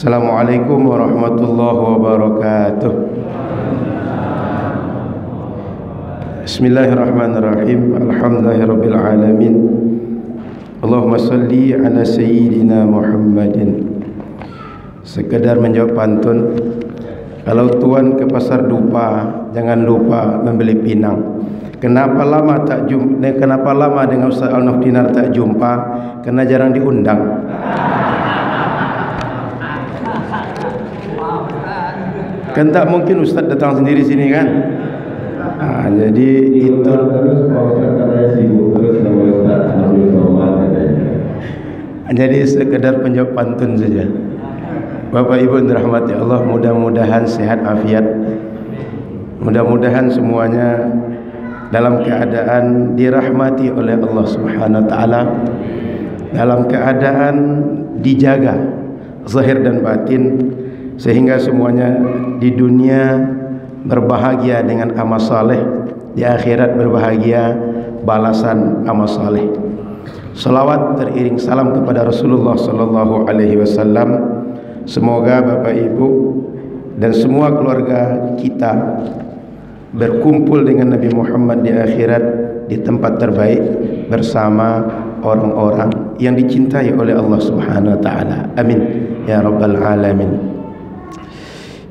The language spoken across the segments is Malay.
Assalamualaikum warahmatullahi wabarakatuh. Bismillahirrahmanirrahim. Alhamdulillahirabbil alamin. Allahumma salli ala sayyidina Muhammadin. Sekedar menjawab pantun, kalau tuan ke pasar dupa, jangan lupa membeli pinang. Kenapa lama dengan Ustaz Al-Nafdinar tak jumpa? Karena jarang diundang. Kan tak mungkin Ustaz datang sendiri sini kan? Jadi itu. Jadi sekedar penjawab pantun saja. Bapak Ibu yang dirahmati Allah, mudah-mudahan sehat afiat. Mudah-mudahan semuanya dalam keadaan dirahmati oleh Allah Subhanahu wa taala, dalam keadaan dijaga zahir dan batin, sehingga semuanya di dunia berbahagia dengan amal saleh, di akhirat berbahagia balasan amal saleh. Salawat teriring salam kepada Rasulullah sallallahu alaihi wasallam. Semoga Bapak Ibu dan semua keluarga kita berkumpul dengan Nabi Muhammad di akhirat di tempat terbaik bersama orang-orang yang dicintai oleh Allah Subhanahu wa taala. Amin ya rabbal alamin.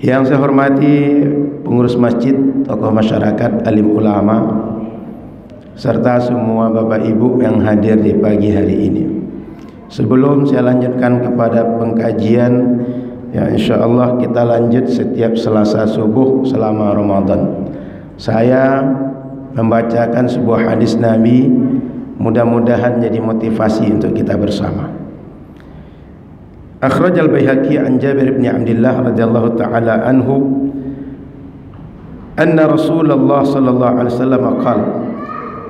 Yang saya hormati pengurus masjid, tokoh masyarakat, alim ulama, serta semua Bapak Ibu yang hadir di pagi hari ini. Sebelum saya lanjutkan kepada pengkajian, ya insyaallah kita lanjut setiap Selasa subuh selama Ramadan. Saya membacakan sebuah hadis Nabi, mudah-mudahan jadi motivasi untuk kita bersama. Akhraj al-Baihaqi an Jabir bin Abdullah radhiyallahu ta'ala anhu anna Rasulullah sallallahu alaihi wasallam qala.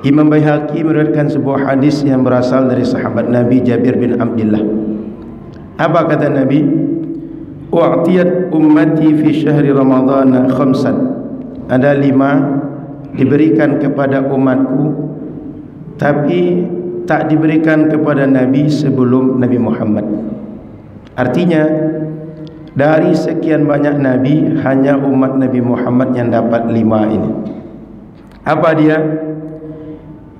Imam Baihaqi meriwayatkan sebuah hadis yang berasal dari sahabat Nabi Jabir bin Abdullah. Apa kata Nabi? U'tiyat ummati fi syahri Ramadhan khamsan. Ada 5 diberikan kepada umatku, tapi tak diberikan kepada Nabi sebelum Nabi Muhammad. Artinya dari sekian banyak Nabi, hanya umat Nabi Muhammad yang dapat 5 ini. Apa dia?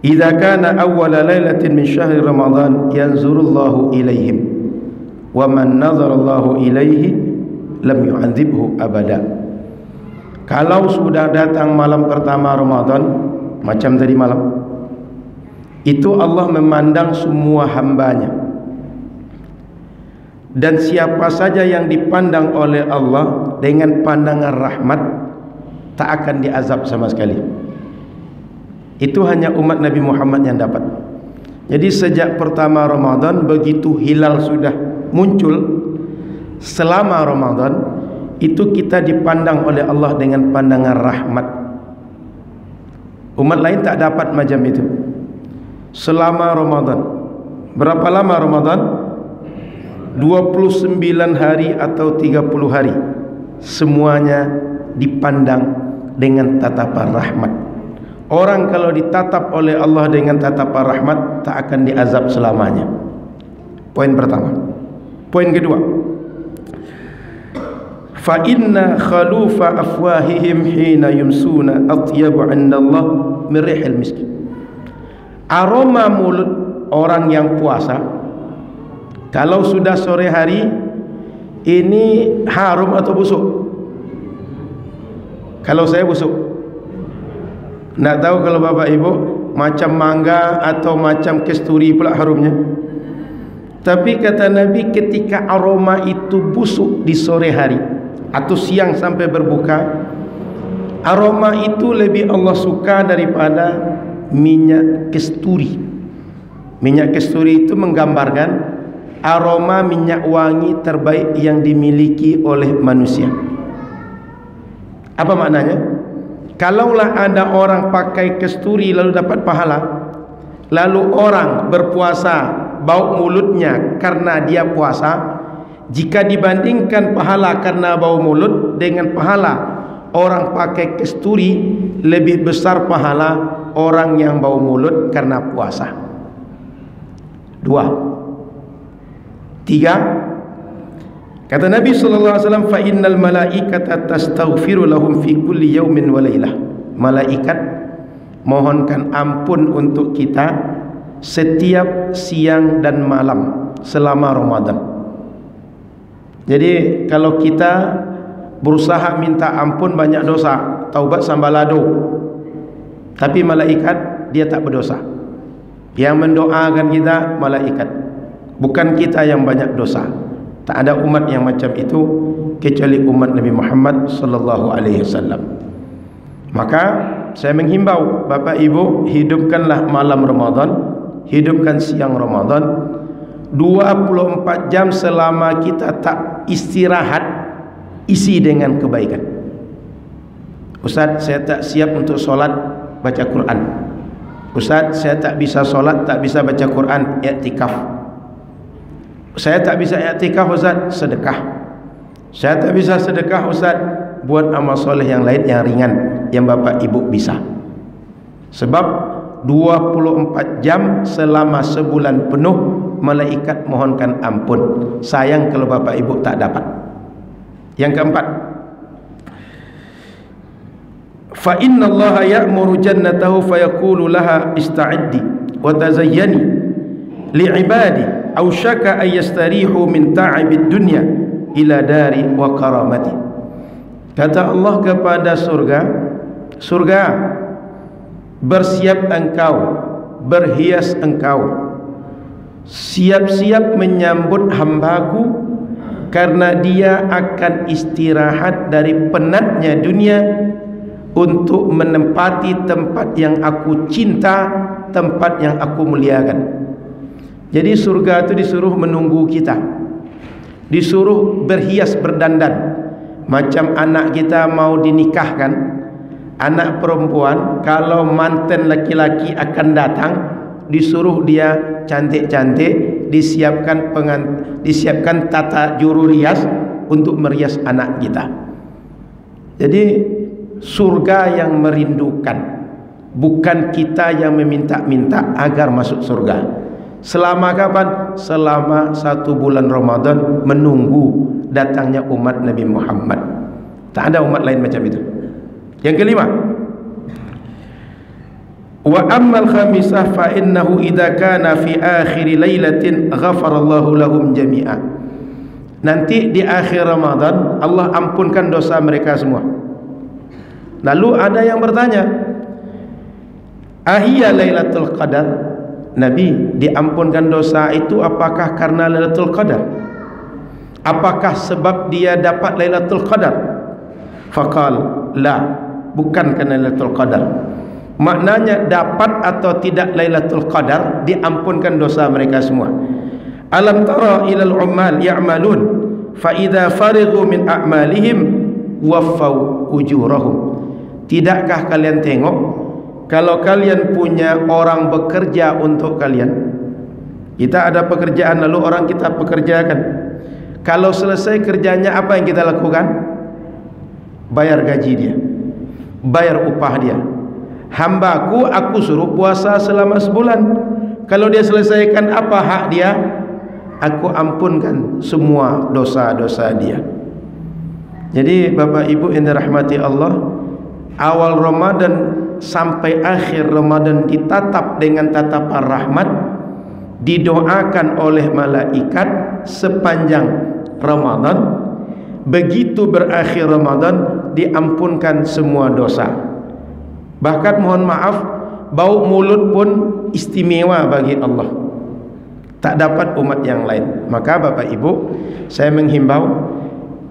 Idza kana awwala lailatin min syahri Ramadan yanzurullahu ilaihim wa man nazarallahu ilaihi lam yu'adzibhu abada. Kalau sudah datang malam pertama Ramadan, macam tadi malam, itu Allah memandang semua hambanya. Dan siapa saja yang dipandang oleh Allah dengan pandangan rahmat, tak akan diazab sama sekali. Itu hanya umat Nabi Muhammad yang dapat. Jadi sejak pertama Ramadan, begitu hilal sudah muncul, selama Ramadan itu kita dipandang oleh Allah dengan pandangan rahmat. Umat lain tak dapat macam itu. Selama Ramadan, berapa lama Ramadan? 29 hari atau 30 hari, semuanya dipandang dengan tatapan rahmat. Orang kalau ditatap oleh Allah dengan tatapan rahmat, tak akan diazab selamanya. Poin pertama. Poin kedua, fa inna khalufa afwahihim hina yumsuna atyabu 'inda Allah min rihil misk. Aroma mulut orang yang puasa kalau sudah sore hari ini harum atau busuk? Kalau saya busuk. Nak tahu kalau Bapak Ibu, macam mangga atau macam kesturi pula harumnya. Tapi kata Nabi, ketika aroma itu busuk di sore hari atau siang sampai berbuka, aroma itu lebih Allah suka daripada minyak kesturi. Minyak kesturi itu menggambarkan aroma minyak wangi terbaik yang dimiliki oleh manusia. Apa maknanya? Kalaulah ada orang pakai kesturi lalu dapat pahala, lalu orang berpuasa bau mulutnya karena dia puasa, jika dibandingkan pahala karena bau mulut dengan pahala orang pakai kesturi, lebih besar pahala orang yang bau mulut karena puasa. 2. 3. Kata Nabi sallallahu alaihi wasallam, fa innal malaikata tastaghfiru lahum fi kulli yaumin wa lailah. Malaikat mohonkan ampun untuk kita setiap siang dan malam selama Ramadan. Jadi kalau kita berusaha minta ampun banyak dosa, taubat sambalado, tapi malaikat dia tak berdosa. Yang mendoakan kita malaikat, bukan kita yang banyak dosa. Tak ada umat yang macam itu kecuali umat Nabi Muhammad sallallahu alaihi wasallam. Maka saya menghimbau Bapak Ibu, hidupkanlah malam Ramadan, hidupkan siang Ramadan 24 jam. Selama kita tak istirahat, isi dengan kebaikan. Ustaz, saya tak siap untuk solat baca Quran. Ustaz, saya tak bisa solat, tak bisa baca Quran, i'tikaf. Saya tak bisa i'tikaf Ustaz, sedekah. Saya tak bisa sedekah Ustaz, buat amal soleh yang lain yang ringan yang Bapak Ibu bisa. Sebab 24 jam selama sebulan penuh malaikat mohonkan ampun. Sayang kalau Bapak Ibu tak dapat. Yang keempat, fa inna Allah ya'muru jannatahu fayaqulu laha ista'iddi wa tazayyani li'ibadi aw syaka ay yastarihu min ta'ibid dunya ila dari wa karamati. Kata Allah kepada surga, surga, bersiap engkau, berhias engkau, siap-siap menyambut hambaku, karena dia akan istirahat dari penatnya dunia untuk menempati tempat yang aku cinta, tempat yang aku muliakan. Jadi surga itu disuruh menunggu kita, disuruh berhias berdandan. Macam anak kita mau dinikahkan, anak perempuan, kalau mantan laki-laki akan datang, disuruh dia cantik-cantik, disiapkan tata juru rias untuk merias anak kita. Jadi surga yang merindukan, bukan kita yang meminta-minta agar masuk surga. Selama kapan? Selama 1 bulan Ramadan menunggu datangnya umat Nabi Muhammad. Tak ada umat lain macam itu. Yang kelima, wa ammal khamisah fa innahu idza kana fi akhir lailatin ghafarallahu lahum jami'a. Nanti di akhir Ramadan Allah ampunkan dosa mereka semua. Lalu ada yang bertanya, ahiyya lailatul qadar? Nabi, diampunkan dosa itu apakah karena Lailatul Qadar? Apakah sebab dia dapat Lailatul Qadar? Faqal la, bukan karena Lailatul Qadar. Maknanya dapat atau tidak Lailatul Qadar, diampunkan dosa mereka semua. Alam tara ilal ummal ya'malun fa idza farighu min a'malihim waffau ujurahum. Tidakkah kalian tengok, kalau kalian punya orang bekerja untuk kalian, kita ada pekerjaan lalu orang kita pekerjakan, kalau selesai kerjanya apa yang kita lakukan? Bayar gaji dia, bayar upah dia. Hambaku aku suruh puasa selama sebulan, kalau dia selesaikan apa hak dia, aku ampunkan semua dosa-dosa dia. Jadi Bapak Ibu yang dirahmati Allah, awal Ramadan sampai akhir Ramadan ditatap dengan tatapan rahmat, didoakan oleh malaikat sepanjang Ramadan. Begitu berakhir Ramadan diampunkan semua dosa. Bahkan mohon maaf, bau mulut pun istimewa bagi Allah, tak dapat umat yang lain. Maka Bapak Ibu, saya menghimbau,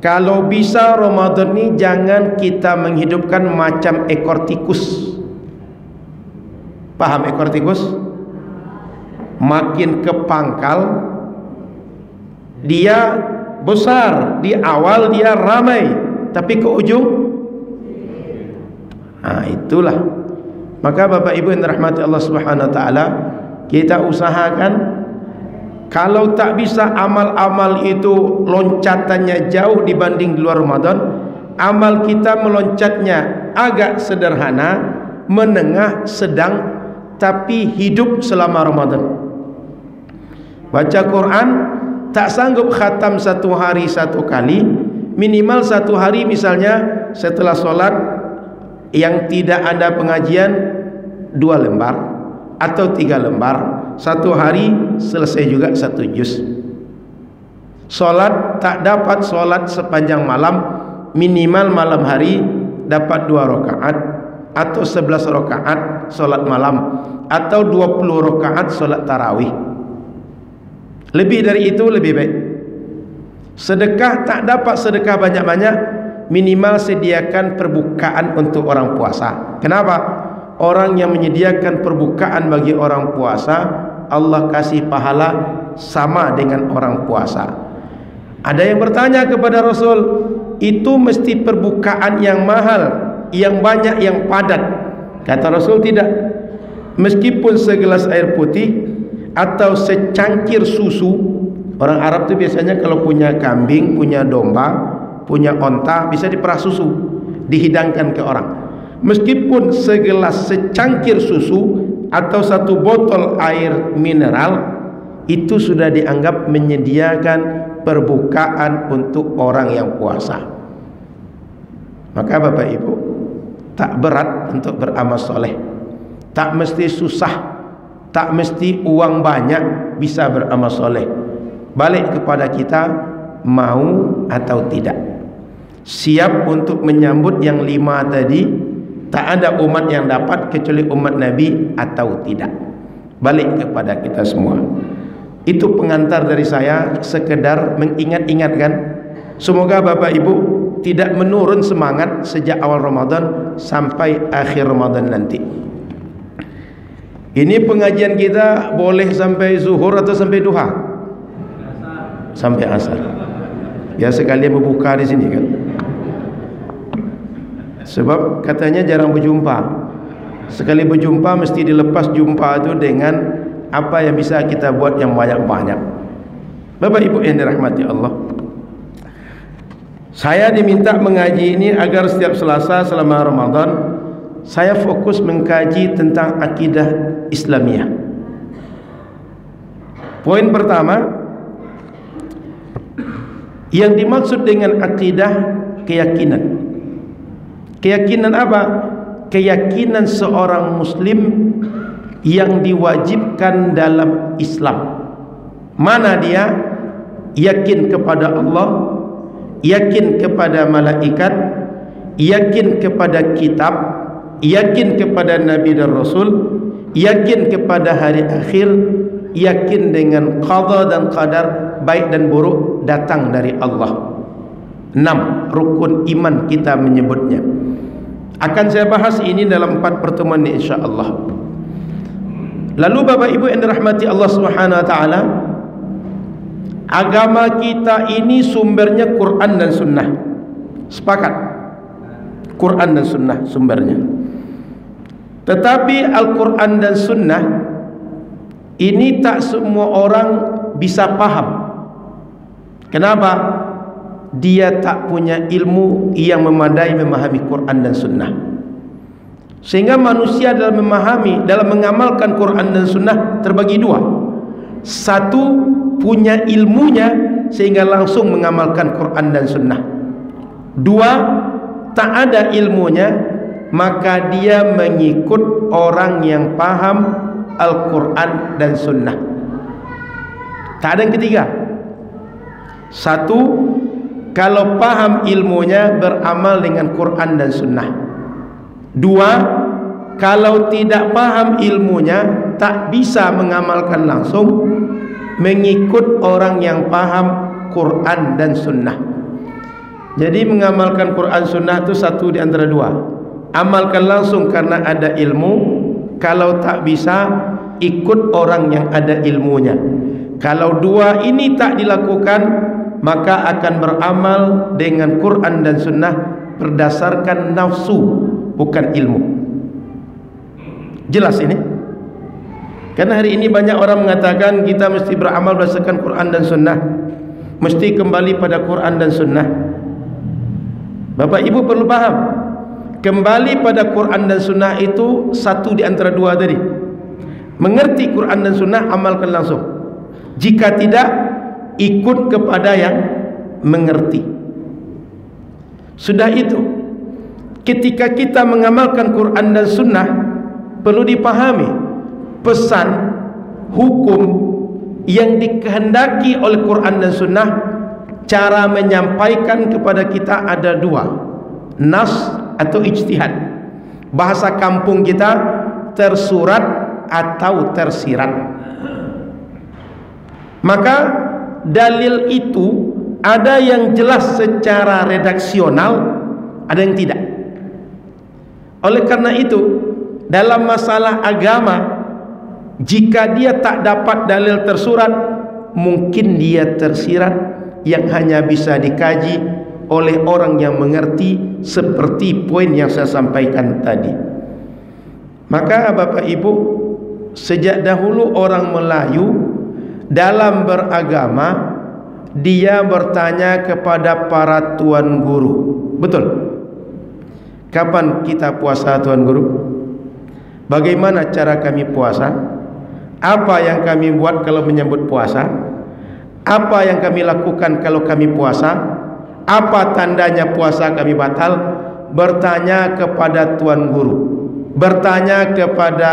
kalau bisa Ramadan ini jangan kita menghidupkan macam ekor tikus. Paham ekor tikus? Makin ke pangkal dia besar, di awal dia ramai, tapi ke ujung itulah. Maka Bapak Ibu yang dirahmati Allah Subhanahu wa taala, kita usahakan kalau tak bisa amal-amal itu loncatannya jauh dibanding di luar Ramadan, amal kita meloncatnya agak sederhana, menengah, sedang, tapi hidup selama Ramadan. Baca Quran tak sanggup khatam satu hari satu kali, minimal satu hari misalnya setelah sholat yang tidak ada pengajian 2 lembar atau 3 lembar, satu hari selesai juga 1 juz. Sholat tak dapat sholat sepanjang malam, minimal malam hari dapat 2 rakaat atau 11 rakaat sholat malam atau 20 rakaat sholat tarawih. Lebih dari itu lebih baik. Sedekah tak dapat sedekah banyak-banyak, minimal sediakan perbukaan untuk orang puasa. Kenapa? Orang yang menyediakan perbukaan bagi orang puasa, Allah kasih pahala sama dengan orang puasa. Ada yang bertanya kepada Rasul, itu mesti perbukaan yang mahal, yang banyak, yang padat. Kata Rasul, tidak. Meskipun segelas air putih atau secangkir susu. Orang Arab tu biasanya kalau punya kambing, punya domba, punya onta, bisa diperah susu, dihidangkan ke orang. Meskipun segelas secangkir susu atau 1 botol air mineral, itu sudah dianggap menyediakan perbukaan untuk orang yang puasa. Maka Bapak Ibu, tak berat untuk beramal soleh, tak mesti susah, tak mesti uang banyak bisa beramal soleh. Balik kepada kita mau atau tidak. Siap untuk menyambut yang 5 tadi. Tak ada umat yang dapat kecuali umat Nabi atau tidak. Balik kepada kita semua. Itu pengantar dari saya, sekedar mengingat-ingatkan. Semoga Bapak Ibu tidak menurun semangat sejak awal Ramadan sampai akhir Ramadan nanti. Ini pengajian kita boleh sampai zuhur atau sampai duha? Sampai asar. Ya, sekalian berbuka di sini kan. Sebab katanya jarang berjumpa. Sekali berjumpa mesti dilepas jumpa itu dengan apa yang bisa kita buat yang banyak-banyak. Bapak Ibu yang dirahmati Allah, saya diminta mengaji ini agar setiap Selasa selama Ramadan saya fokus mengkaji tentang akidah Islamiyah. Poin pertama, yang dimaksud dengan akidah, keyakinan. Keyakinan apa? Keyakinan seorang muslim yang diwajibkan dalam Islam. Mana dia? Yakin kepada Allah, yakin kepada malaikat, yakin kepada kitab, yakin kepada Nabi dan Rasul, yakin kepada hari akhir, yakin dengan qada dan qadar baik dan buruk datang dari Allah. 6 rukun iman kita menyebutnya. Akan saya bahas ini dalam 4 pertemuan ini insya-Allah. Lalu Bapak Ibu yang dirahmati Allah Subhanahu wa taala, agama kita ini sumbernya Quran dan Sunnah. Sepakat? Quran dan Sunnah sumbernya. Tetapi Al-Quran dan Sunnah ini tak semua orang bisa paham. Kenapa? Dia tak punya ilmu yang memadai memahami Quran dan Sunnah. Sehingga manusia dalam memahami, dalam mengamalkan Quran dan Sunnah terbagi 2. Satu, punya ilmunya sehingga langsung mengamalkan Quran dan Sunnah. 2, tak ada ilmunya, maka dia mengikut orang yang paham Al-Quran dan Sunnah. Tak ada yang ketiga. 1, kalau paham ilmunya beramal dengan Quran dan Sunnah. 2, kalau tidak paham ilmunya tak bisa mengamalkan langsung, mengikut orang yang paham Quran dan Sunnah. Jadi mengamalkan Quran Sunnah itu satu di antara 2. Amalkan langsung karena ada ilmu. Kalau tak bisa, ikut orang yang ada ilmunya. Kalau 2 ini tak dilakukan, maka akan beramal dengan Quran dan Sunnah berdasarkan nafsu, bukan ilmu. Jelas ini? Karena hari ini banyak orang mengatakan kita mesti beramal berdasarkan Quran dan Sunnah, mesti kembali pada Quran dan Sunnah. Bapak Ibu perlu paham, kembali pada Quran dan Sunnah itu satu di antara 2 tadi. Mengerti Quran dan Sunnah, amalkan langsung. Jika tidak, ikut kepada yang mengerti. Sudah itu, ketika kita mengamalkan Quran dan Sunnah, perlu dipahami pesan hukum yang dikehendaki oleh Quran dan Sunnah. Cara menyampaikan kepada kita ada dua, nas atau ijtihad. Bahasa kampung kita, tersurat atau tersirat. Maka dalil itu ada yang jelas secara redaksional, ada yang tidak. Oleh karena itu, dalam masalah agama, jika dia tak dapat dalil tersurat, mungkin dia tersirat yang hanya bisa dikaji oleh orang yang mengerti, seperti poin yang saya sampaikan tadi. Maka Bapak Ibu, sejak dahulu orang Melayu dalam beragama, dia bertanya kepada para tuan guru. Betul? Kapan kita puasa, tuan guru? Bagaimana cara kami puasa? Apa yang kami buat kalau menyambut puasa? Apa yang kami lakukan kalau kami puasa? Apa tandanya puasa kami batal? Bertanya kepada tuan guru, bertanya kepada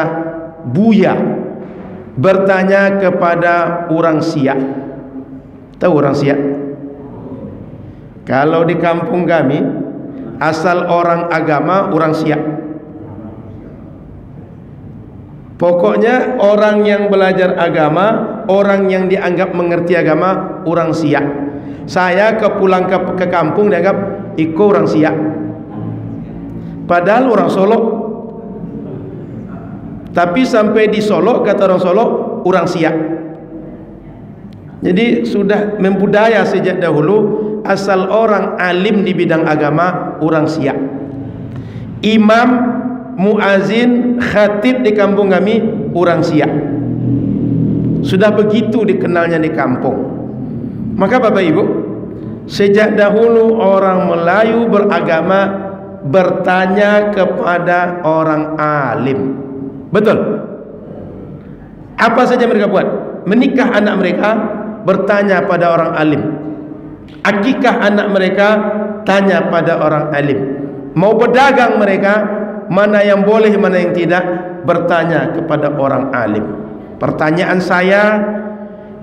buya, bertanya kepada orang Siak. Tahu orang Siak? Kalau di kampung kami, asal orang agama, orang Siak. Pokoknya orang yang belajar agama, orang yang dianggap mengerti agama, orang Siak. Saya pulang ke kampung dianggap ikut orang Siak, padahal orang Solo. Tapi sampai di Solo, kata orang Solo, orang Siak. Jadi sudah membudaya sejak dahulu, asal orang alim di bidang agama, orang Siak. Imam, muazin, khatib di kampung kami, orang Siak. Sudah begitu dikenalnya di kampung. Maka Bapak Ibu, sejak dahulu orang Melayu beragama bertanya kepada orang alim. Betul? Apa saja mereka buat? Menikah anak mereka, bertanya pada orang alim. Akikah anak mereka, tanya pada orang alim. Mau berdagang mereka, mana yang boleh, mana yang tidak, bertanya kepada orang alim. Pertanyaan saya,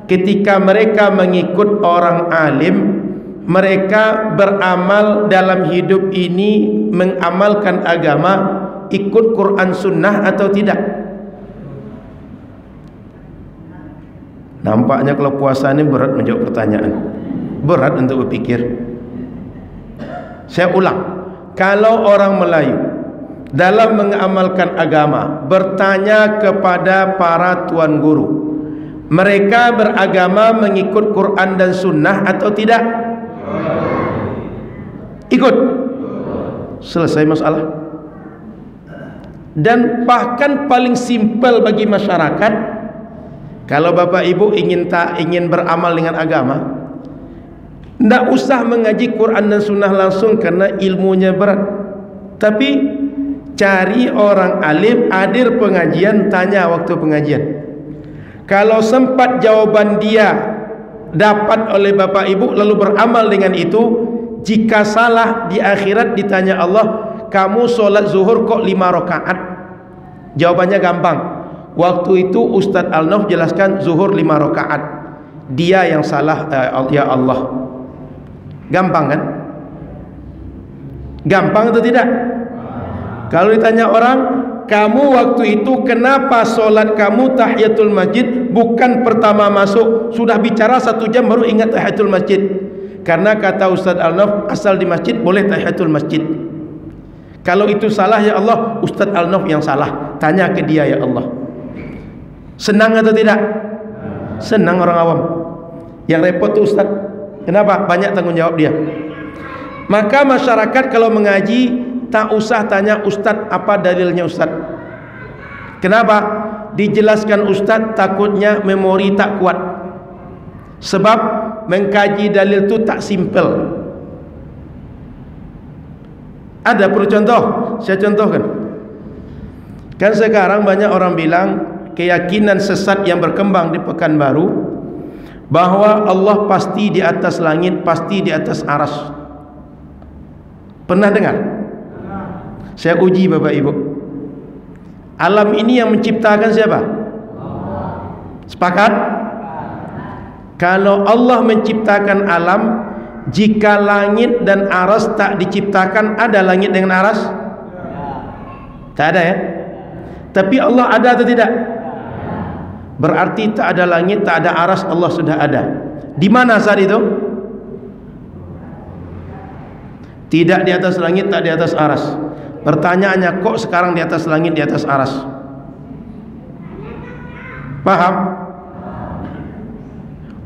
ketika mereka mengikut orang alim, mereka beramal dalam hidup ini, mengamalkan agama, ikut Quran Sunnah atau tidak? Nampaknya kalau puasa ini berat menjawab pertanyaan, berat untuk berpikir. Saya ulang, kalau orang Melayu dalam mengamalkan agama bertanya kepada para tuan guru, mereka beragama mengikut Quran dan Sunnah atau tidak? Ikut. Selesai masalah. Dan bahkan paling simpel bagi masyarakat, kalau Bapak Ibu ingin beramal dengan agama, tidak usah mengaji Quran dan Sunnah langsung karena ilmunya berat. Tapi cari orang alim, hadir pengajian, tanya waktu pengajian. Kalau sempat jawaban dia dapat oleh Bapak Ibu, lalu beramal dengan itu, jika salah di akhirat ditanya Allah, kamu sholat zuhur kok 5 rakaat? Jawabannya gampang. Waktu itu Ustadz Al-Naf jelaskan zuhur 5 rakaat. Dia yang salah, ya Allah. Gampang kan? Gampang atau tidak? Kalau ditanya orang, kamu waktu itu kenapa sholat kamu tahiyatul masjid bukan pertama masuk, sudah bicara 1 jam baru ingat tahiyatul masjid? Karena kata Ustadz Al-Naf, asal di masjid boleh tahiyatul masjid. Kalau itu salah, ya Allah, Ustadz Al-Naf yang salah, tanya ke dia, ya Allah. Senang atau tidak? Senang orang awam. Yang repot tuh Ustadz. Kenapa? Banyak tanggung jawab dia. Maka masyarakat kalau mengaji, tak usah tanya Ustadz apa dalilnya Ustadz. Kenapa? Dijelaskan Ustadz, takutnya memori tak kuat. Sebab mengkaji dalil itu tak simpel. Ada perlu contoh? Saya contohkan. Kan sekarang banyak orang bilang keyakinan sesat yang berkembang di Pekanbaru bahwa Allah pasti di atas langit, pasti di atas aras. Pernah dengar? Saya uji Bapak Ibu. Alam ini yang menciptakan siapa? Sepakat? Kalau Allah menciptakan alam, jika langit dan aras tak diciptakan, ada langit dengan aras? Tak ada ya? Tapi Allah ada atau tidak? Berarti tak ada langit, tak ada aras, Allah sudah ada. Di mana saat itu? Tidak di atas langit, tak di atas aras. Pertanyaannya, kok sekarang di atas langit, di atas aras? Paham?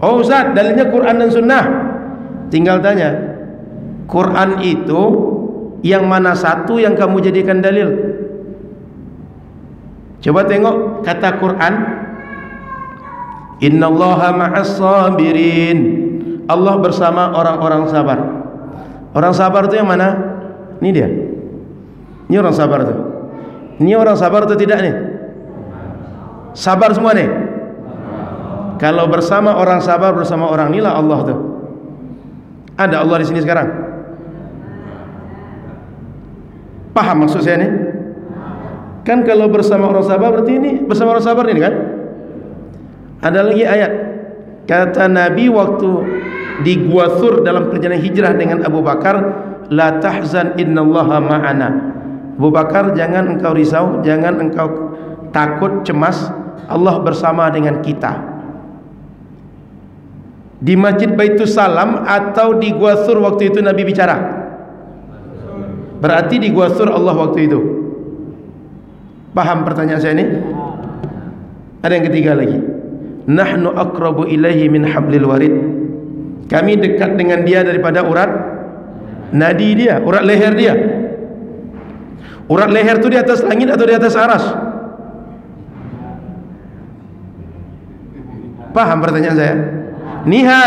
Oh Ustaz, dalilnya Quran dan Sunnah. Tinggal tanya, Quran itu yang mana satu yang kamu jadikan dalil? Coba tengok kata Quran, Innallaha ma'as sabirin. Allah bersama orang-orang sabar. Orang sabar itu yang mana? Ini dia. Ini orang sabar itu. Ini orang sabar atau tidak nih? Sabar semua nih. Kalau bersama orang sabar, bersama orang inilah Allah tuh. Ada Allah di sini sekarang. Paham maksud saya nih? Kan kalau bersama orang sabar berarti ini bersama orang sabar ini kan? Ada lagi ayat. Kata Nabi waktu di Gua Thur dalam perjalanan hijrah dengan Abu Bakar, la tahzan innallaha ma'ana. Abu Bakar, jangan engkau risau, jangan engkau takut, cemas, Allah bersama dengan kita. Di Masjid Baitus Salam atau di Gua Thur waktu itu Nabi bicara? Berarti di Gua Thur Allah waktu itu. Paham pertanyaan saya ini? Ada yang ketiga lagi. Nahnu aqrabu ilaihi min hablil warid. Kami dekat dengan dia daripada urat nadi dia, urat leher dia. Urat leher itu di atas langit atau di atas aras? Paham pertanyaan saya? Niha.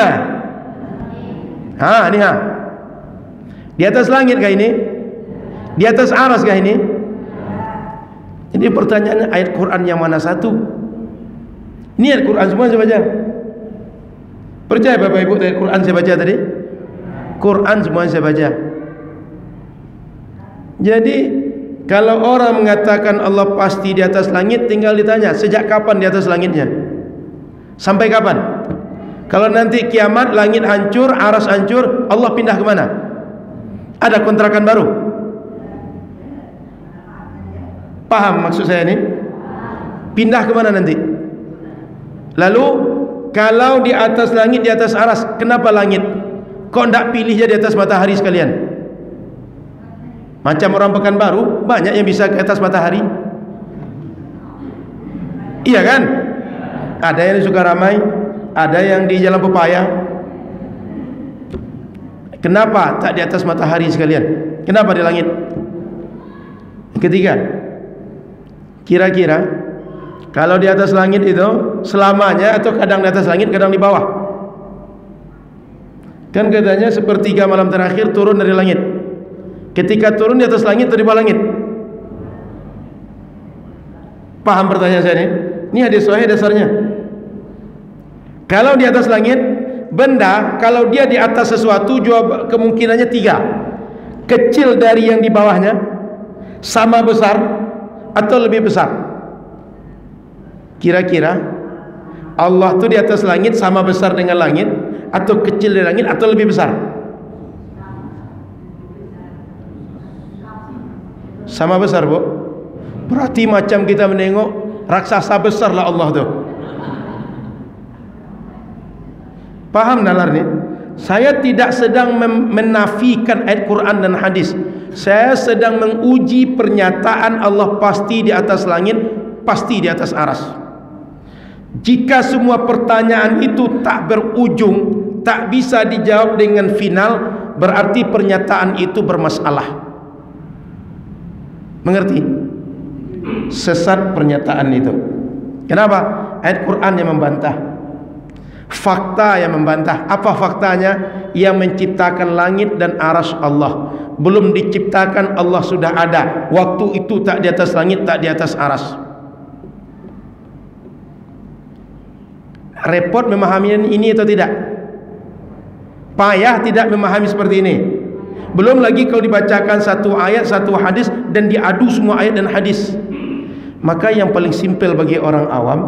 Niha. Di atas langit kah ini? Di atas aras kah ini? Jadi pertanyaannya, ayat Quran yang mana satu? Ini ayat Quran semua saya baca. Percaya Bapak Ibu ayat Quran saya baca tadi? Quran semua saya baca. Jadi kalau orang mengatakan Allah pasti di atas langit, tinggal ditanya, sejak kapan di atas langitnya? Sampai kapan? Kalau nanti kiamat, langit hancur, aras hancur, Allah pindah ke mana? Ada kontrakan baru? Paham maksud saya ini? Pindah ke mana nanti? Lalu kalau di atas langit, di atas aras, kenapa langit? Kok tidak pilih jadi di atas matahari sekalian? Macam orang Pekanbaru, banyak yang bisa ke atas matahari. Iya kan? Ada yang di Sukaramai, ada yang di Jalan Pepaya. Kenapa tak di atas matahari sekalian? Kenapa di langit? Ketiga, kira-kira kalau di atas langit itu selamanya atau kadang di atas langit, kadang di bawah? Kan katanya sepertiga malam terakhir turun dari langit. Ketika turun di atas langit atau di bawah langit? Paham pertanyaan saya ini? Ini hadis sahih dasarnya. Kalau di atas langit, benda kalau dia di atas sesuatu, jawab kemungkinannya tiga. Kecil dari yang di bawahnya, sama besar, atau lebih besar. Kira-kira Allah itu di atas langit sama besar dengan langit, atau kecil dari langit, atau lebih besar? Sama besar, Bu. Berarti macam kita menengok raksasa besar lah Allah tuh. Paham nalar nih? Saya tidak sedang menafikan ayat Quran dan hadis. Saya sedang menguji pernyataan Allah pasti di atas langit, pasti di atas aras. Jika semua pertanyaan itu tak berujung, tak bisa dijawab dengan final, berarti pernyataan itu bermasalah. Mengerti? Sesat pernyataan itu. Kenapa? Ayat Quran yang membantah, fakta yang membantah. Apa faktanya? Yang menciptakan langit dan aras Allah. Belum diciptakan Allah sudah ada. Waktu itu tak di atas langit, tak di atas aras. Repot memahami ini atau tidak? Payah tidak memahami seperti ini? Belum lagi kalau dibacakan satu ayat, satu hadis dan diadu semua ayat dan hadis. Maka yang paling simpel bagi orang awam,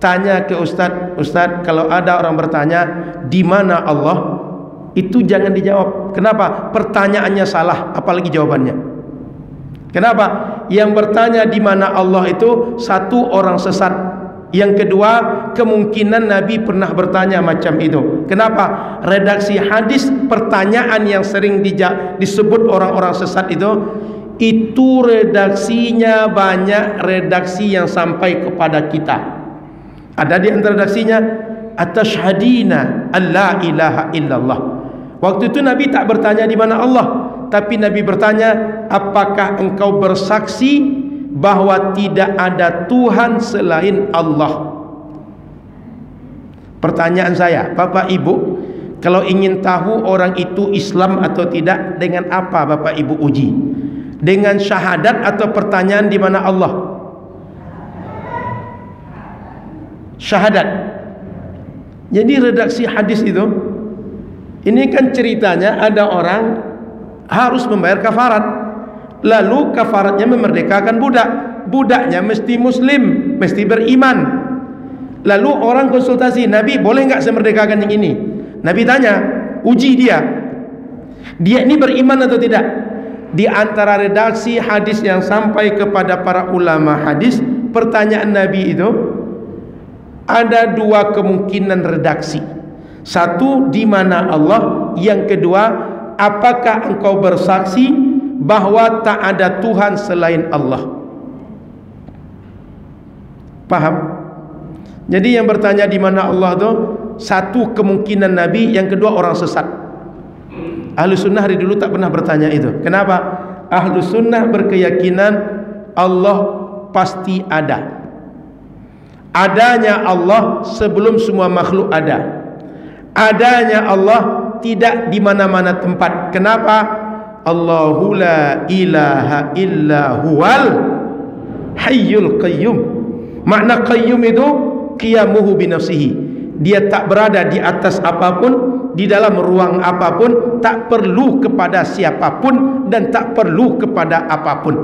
tanya ke ustaz, ustaz kalau ada orang bertanya di mana Allah, itu jangan dijawab. Kenapa? Pertanyaannya salah, apalagi jawabannya. Kenapa? Yang bertanya di mana Allah itu satu, orang sesat. Yang kedua, kemungkinan Nabi pernah bertanya macam itu. Kenapa? Redaksi hadis pertanyaan yang sering disebut orang-orang sesat itu redaksinya banyak redaksi yang sampai kepada kita. Ada di antara redaksinya atashhadina alla ilaha illallah. Waktu itu Nabi tak bertanya di mana Allah, tapi Nabi bertanya, apakah engkau bersaksi bahwa tidak ada Tuhan selain Allah? Pertanyaan saya, Bapak Ibu, kalau ingin tahu orang itu Islam atau tidak, dengan apa Bapak Ibu uji? Dengan syahadat atau pertanyaan di mana Allah? Syahadat. Jadi redaksi hadis itu, ini kan ceritanya ada orang harus membayar kafarat. Lalu kafaratnya memerdekakan budak. Budaknya mesti muslim, mesti beriman. Lalu orang konsultasi, Nabi boleh nggak saya merdekakan yang ini? Nabi tanya, uji dia ini beriman atau tidak. Di antara redaksi hadis yang sampai kepada para ulama hadis, pertanyaan Nabi itu ada dua kemungkinan redaksi. Satu, di mana Allah? Yang kedua, apakah engkau bersaksi bahwa tak ada Tuhan selain Allah? Paham? Jadi yang bertanya di mana Allah itu satu kemungkinan Nabi, yang kedua orang sesat. Ahlu sunnah hari dulu tak pernah bertanya itu. Kenapa? Ahlu sunnah berkeyakinan Allah pasti ada. Adanya Allah sebelum semua makhluk ada. Adanya Allah tidak di mana-mana tempat. Kenapa? Allahu la ilaha illa huwal hayyul qayyum. Makna qayyum itu qiyamuhu binafsihi. Dia tak berada di atas apapun, di dalam ruang apapun, tak perlu kepada siapapun dan tak perlu kepada apapun.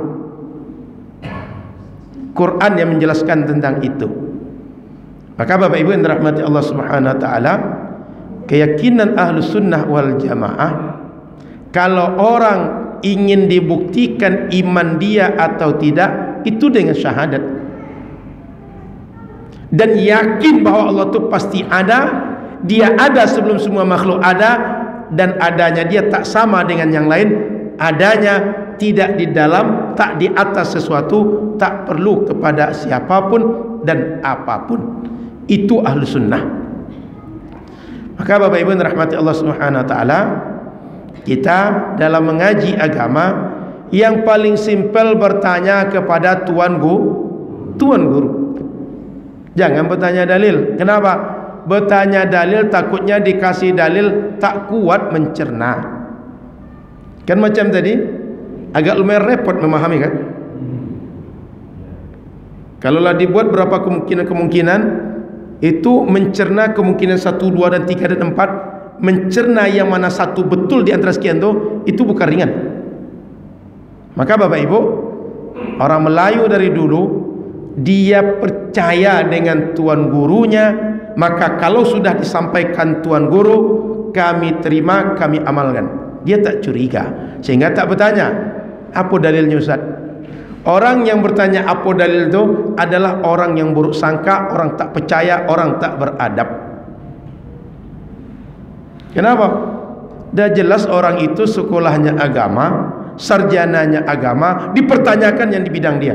Quran yang menjelaskan tentang itu. Maka Bapak Ibu yang dirahmati Allah Subhanahu wa taala, keyakinan Ahlus Sunnah wal Jamaah, kalau orang ingin dibuktikan iman dia atau tidak, itu dengan syahadat. Dan yakin bahwa Allah itu pasti ada. Dia ada sebelum semua makhluk ada, dan adanya dia tak sama dengan yang lain. Adanya tidak di dalam, tak di atas sesuatu, tak perlu kepada siapapun dan apapun. Itu ahlu sunnah. Maka Bapak Ibu yang rahmati Allah Subhanahu wa taala, kita dalam mengaji agama yang paling simpel bertanya kepada tuan guru. Jangan bertanya dalil. Kenapa? Bertanya dalil takutnya dikasih dalil tak kuat mencerna. Kan macam tadi, agak lumayan repot memahami kan? Kalaulah dibuat berapa kemungkinan itu mencerna kemungkinan 1, 2 dan 3 dan 4, mencerna yang mana satu betul di antara sekian itu bukan ringan. Maka Bapak Ibu, orang Melayu dari dulu dia percaya dengan tuan gurunya. Maka kalau sudah disampaikan tuan guru, kami terima, kami amalkan. Dia tak curiga, sehingga tak bertanya apa dalilnya Ustaz. Orang yang bertanya apa dalil itu adalah orang yang buruk sangka, orang tak percaya, orang tak beradab. Kenapa? Dah jelas orang itu sekolahnya agama, sarjananya agama, dipertanyakan yang di bidang dia.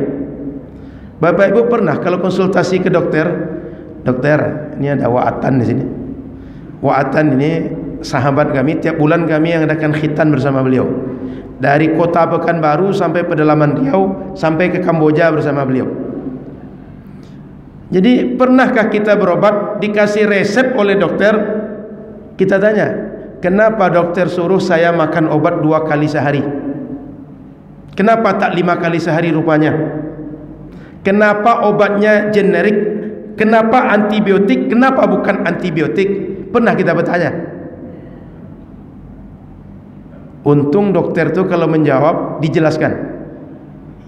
Bapak Ibu pernah kalau konsultasi ke dokter, ini ada Wa'atan di sini. Wa'atan ini sahabat kami, tiap bulan kami yang adakan khitan bersama beliau. Dari kota Pekanbaru sampai pedalaman Riau, sampai ke Kamboja bersama beliau. Jadi pernahkah kita berobat dikasih resep oleh dokter? Kita tanya, kenapa dokter suruh saya makan obat 2 kali sehari? Kenapa tak 5 kali sehari rupanya? Kenapa obatnya generik? Kenapa antibiotik? Kenapa bukan antibiotik? Pernah kita bertanya? Untung dokter tu kalau menjawab dijelaskan.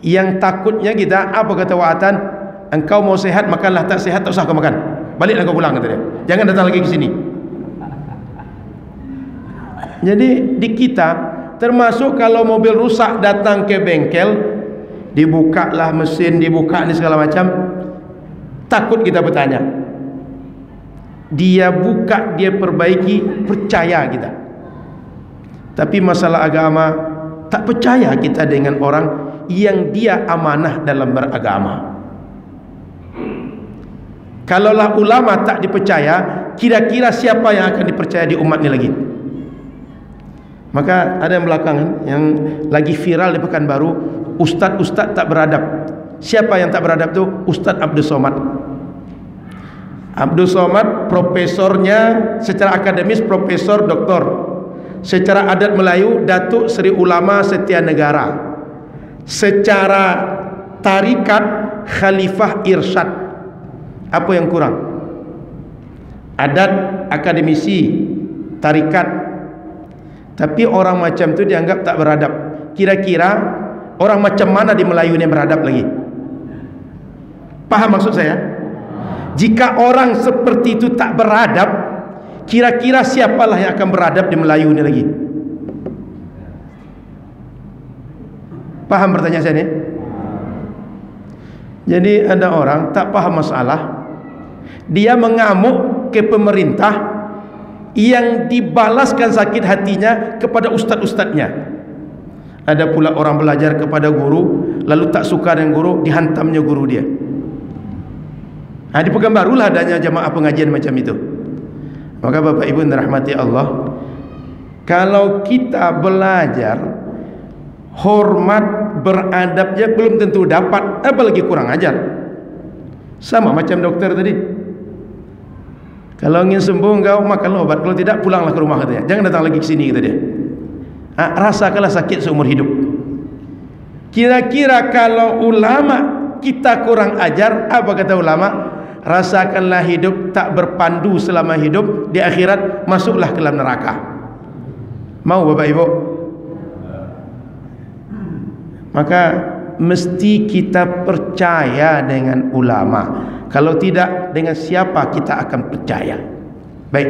Yang takutnya kita, apa kata Wa'atan? Engkau mau sehat makanlah, tak sehat tak usah kau makan. Baliklah kau pulang, kata dia. Jangan datang lagi ke sini. Jadi di kita, termasuk kalau mobil rusak datang ke bengkel, dibukalah mesin, dibuka ni segala macam, takut kita bertanya. Dia buka, dia perbaiki, percaya kita. Tapi masalah agama, tak percaya kita dengan orang yang dia amanah dalam beragama. Kalaulah ulama tak dipercaya, kira-kira siapa yang akan dipercaya di umat ni lagi? Maka ada yang belakangan yang lagi viral di Pekanbaru, ustaz-ustaz tak beradab. Siapa yang tak beradab tu? Ustaz Abdul Somad. Abdul Somad profesornya secara akademis profesor doktor. Secara adat Melayu Datuk Seri Ulama Setia Negara. Secara tarikat Khalifah Irsyad. Apa yang kurang? Adat, akademisi, tarikat. Tapi orang macam tu dianggap tak beradab. Kira-kira orang macam mana di Melayu ni beradab lagi? Paham maksud saya? Jika orang seperti itu tak beradab, kira-kira siapalah yang akan beradab di Melayu ni lagi? Paham pertanyaan saya ni? Jadi ada orang tak paham masalah, dia mengamuk ke pemerintah yang dibalaskan sakit hatinya kepada ustaz-ustaznya. Ada pula orang belajar kepada guru, lalu tak suka dengan guru, dihantamnya guru dia. Di Pekanbaru lah adanya jamaah pengajian macam itu. Maka Bapak Ibu yang dirahmati Allah, kalau kita belajar hormat beradabnya belum tentu dapat, apalagi kurang ajar. Sama macam dokter tadi, kalau ingin sembuh engkau makanlah obat, kalau tidak pulanglah ke rumah, katanya. Jangan datang lagi ke sini, kata dia. Rasakanlah sakit seumur hidup. Kira-kira kalau ulama kita kurang ajar, apa kata ulama? Rasakanlah hidup tak berpandu selama hidup, di akhirat masuklah ke dalam neraka. Mau Bapak Ibu? Maka mesti kita percaya dengan ulama. Kalau tidak, dengan siapa kita akan percaya? Baik,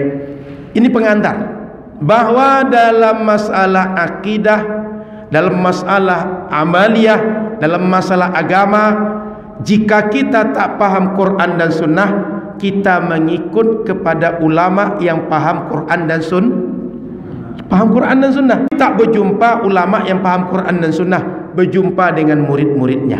ini pengantar bahwa dalam masalah akidah, dalam masalah amaliyah, dalam masalah agama, jika kita tak paham Quran dan Sunnah, kita mengikut kepada ulama yang paham Quran dan Sunnah. Tak berjumpa ulama yang paham Quran dan Sunnah, berjumpa dengan murid-muridnya,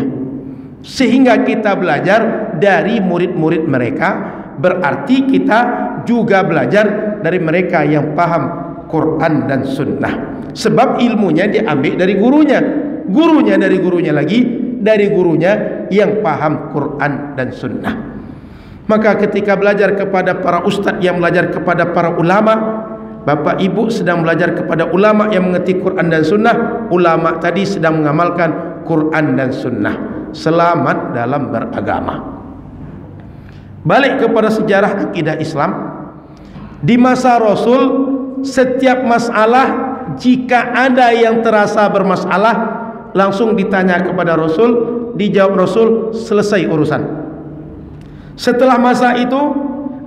sehingga kita belajar dari murid-murid mereka. Berarti kita juga belajar dari mereka yang paham Quran dan Sunnah, sebab ilmunya diambil dari gurunya, gurunya dari gurunya lagi, dari gurunya yang paham Quran dan Sunnah. Maka ketika belajar kepada para ustadz yang belajar kepada para ulama, Bapak Ibu sedang belajar kepada ulama yang mengerti Quran dan Sunnah. Ulama tadi sedang mengamalkan Quran dan Sunnah. Selamat dalam beragama. Balik kepada sejarah akidah Islam. Di masa Rasul, setiap masalah, jika ada yang terasa bermasalah, langsung ditanya kepada Rasul, dijawab Rasul, selesai urusan. Setelah masa itu,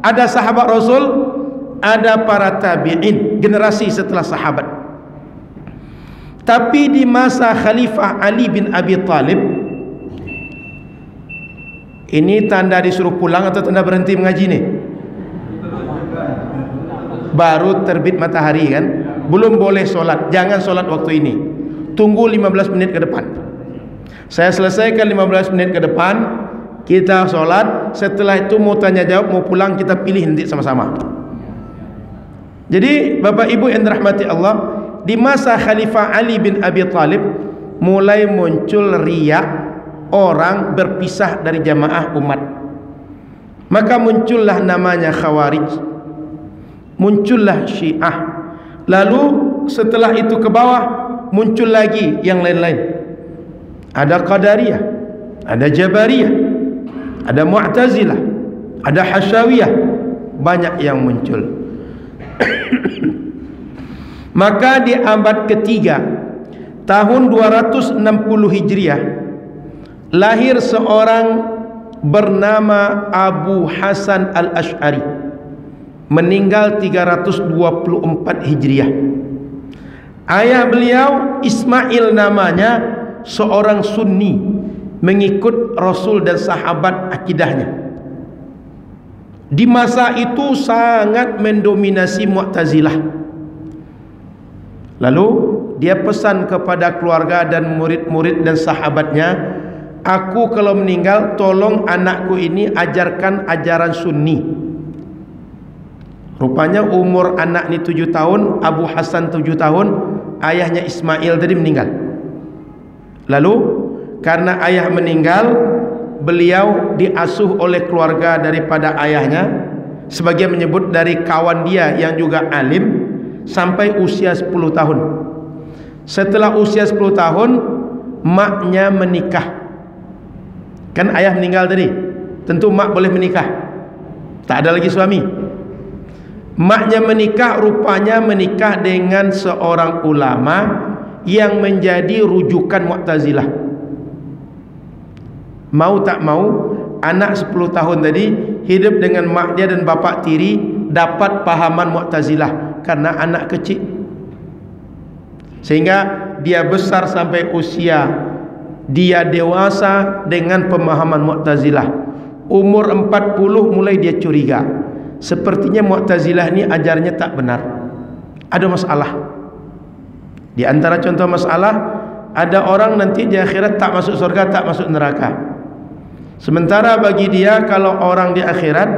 ada sahabat Rasul, ada para tabi'in, generasi setelah sahabat. Tapi di masa Khalifah Ali bin Abi Talib, ini tanda disuruh pulang atau tanda berhenti mengaji nih? Baru terbit matahari kan, belum boleh solat. Jangan solat waktu ini, tunggu 15 menit ke depan. Saya selesaikan 15 menit ke depan, kita solat. Setelah itu mau tanya jawab, mau pulang, kita pilih nanti sama-sama. Jadi Bapak Ibu yang dirahmati Allah, di masa Khalifah Ali bin Abi Talib mulai muncul riya, orang berpisah dari jamaah umat. Maka muncullah namanya Khawarij, muncullah Syiah. Lalu setelah itu ke bawah muncul lagi yang lain-lain. Ada Qadariyah, ada Jabariyah, ada Mu'tazilah, Ada Hasyawiyah, banyak yang muncul. Maka di abad ketiga tahun 260 Hijriah lahir seorang bernama Abu Hasan Al-Asy'ari, meninggal 324 Hijriah. Ayah beliau Ismail namanya, seorang Sunni, mengikut Rasul dan sahabat akidahnya. Di masa itu sangat mendominasi Mu'tazilah. Lalu dia pesan kepada keluarga dan murid-murid dan sahabatnya, aku kalau meninggal tolong anakku ini ajarkan ajaran Sunni. Rupanya umur anak ni 7 tahun, Abu Hasan 7 tahun, ayahnya Ismail tadi meninggal. Lalu karena ayah meninggal, beliau diasuh oleh keluarga daripada ayahnya, sebagian menyebut dari kawan dia yang juga alim, sampai usia 10 tahun. Setelah usia 10 tahun, maknya menikah. Kan ayah meninggal tadi, tentu mak boleh menikah, tak ada lagi suami. Maknya menikah, rupanya menikah dengan seorang ulama yang menjadi rujukan Mu'tazilah. Mau tak mau, anak 10 tahun tadi hidup dengan mak dia dan bapak tiri, dapat pahaman Mu'tazilah karena anak kecil. Sehingga dia besar sampai usia dia dewasa dengan pemahaman Mu'tazilah. Umur 40 mulai dia curiga, sepertinya Mu'tazilah ni ajarnya tak benar, ada masalah. Di antara contoh masalah, ada orang nanti di akhirat tak masuk surga, tak masuk neraka. Sementara bagi dia, kalau orang di akhirat,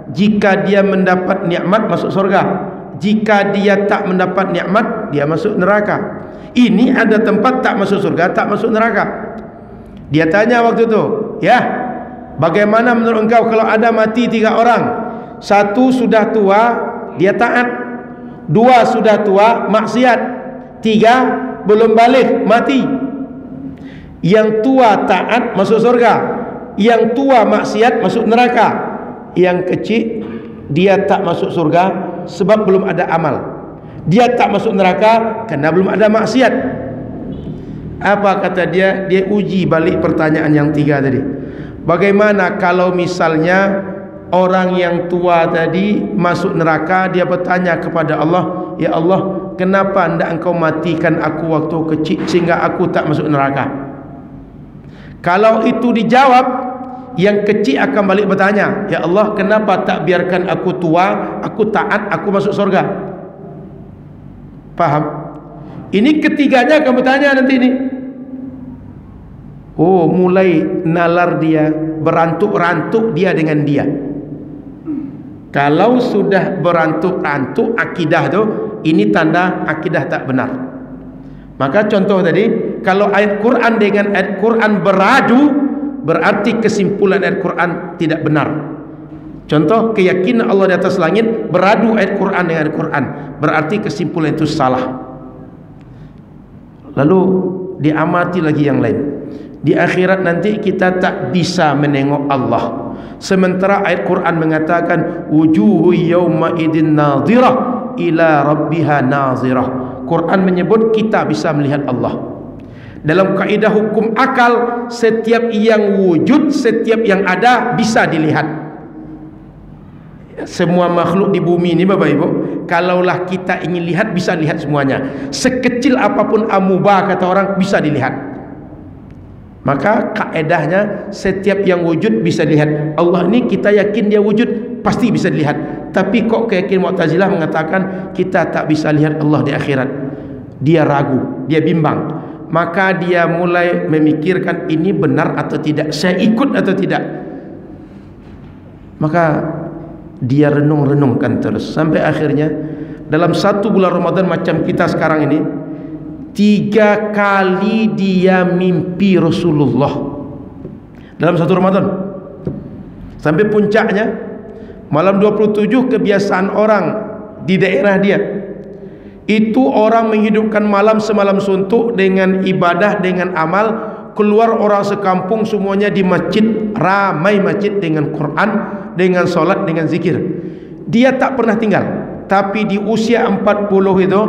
jika dia mendapat nikmat masuk surga, jika dia tak mendapat nikmat dia masuk neraka. Ini ada tempat tak masuk surga, tak masuk neraka. Dia tanya waktu itu, ya, bagaimana menurut engkau kalau ada mati 3 orang? 1 sudah tua, dia taat. 2 sudah tua, maksiat. 3 belum balik, mati. Yang tua taat masuk surga, yang tua maksiat masuk neraka. Yang kecil dia tak masuk surga sebab belum ada amal, dia tak masuk neraka kerana belum ada maksiat. Apa kata dia? Dia uji balik pertanyaan yang 3 tadi. Bagaimana kalau misalnya orang yang tua tadi masuk neraka, dia bertanya kepada Allah, ya Allah, kenapa hendak engkau matikan aku waktu kecil sehingga aku tak masuk neraka? Kalau itu dijawab, yang kecil akan balik bertanya, ya Allah, kenapa tak biarkan aku tua, aku taat, aku masuk surga? Faham? Ini ketiganya akan bertanya nanti ini. Oh, mulai nalar dia, berantuk-rantuk dia dengan dia. Kalau sudah berantuk-rantuk akidah tu, ini tanda akidah tak benar. Maka contoh tadi, kalau ayat Quran dengan ayat Quran beradu, berarti kesimpulan ayat Quran tidak benar. Contoh, keyakinan Allah di atas langit beradu ayat Quran dengan ayat Quran, berarti kesimpulan itu salah. Lalu diamati lagi yang lain. Di akhirat nanti kita tak bisa menengok Allah, sementara ayat Quran mengatakan wujuhu yawma idin nadhirah ila rabbiha nazirah. Quran menyebut kita bisa melihat Allah. Dalam kaidah hukum akal, setiap yang wujud, setiap yang ada bisa dilihat. Semua makhluk di bumi ini Bapak Ibu, kalaulah kita ingin lihat, bisa lihat semuanya. Sekecil apapun amuba kata orang, bisa dilihat. Maka kaedahnya setiap yang wujud bisa dilihat. Allah ini kita yakin dia wujud, pasti bisa dilihat. Tapi kok keyakinan Mu'tazilah mengatakan kita tak bisa lihat Allah di akhirat. Dia ragu, dia bimbang. Maka dia mulai memikirkan ini benar atau tidak, saya ikut atau tidak. Maka dia renung-renungkan terus sampai akhirnya dalam 1 bulan Ramadan macam kita sekarang ini, 3 kali dia mimpi Rasulullah dalam 1 Ramadan. Sampai puncaknya malam 27, kebiasaan orang di daerah dia itu orang menghidupkan malam semalam suntuk dengan ibadah, dengan amal. Keluar orang sekampung semuanya di masjid, ramai masjid dengan Quran. dengan solat, dengan zikir. Dia tak pernah tinggal. Tapi di usia 40 itu,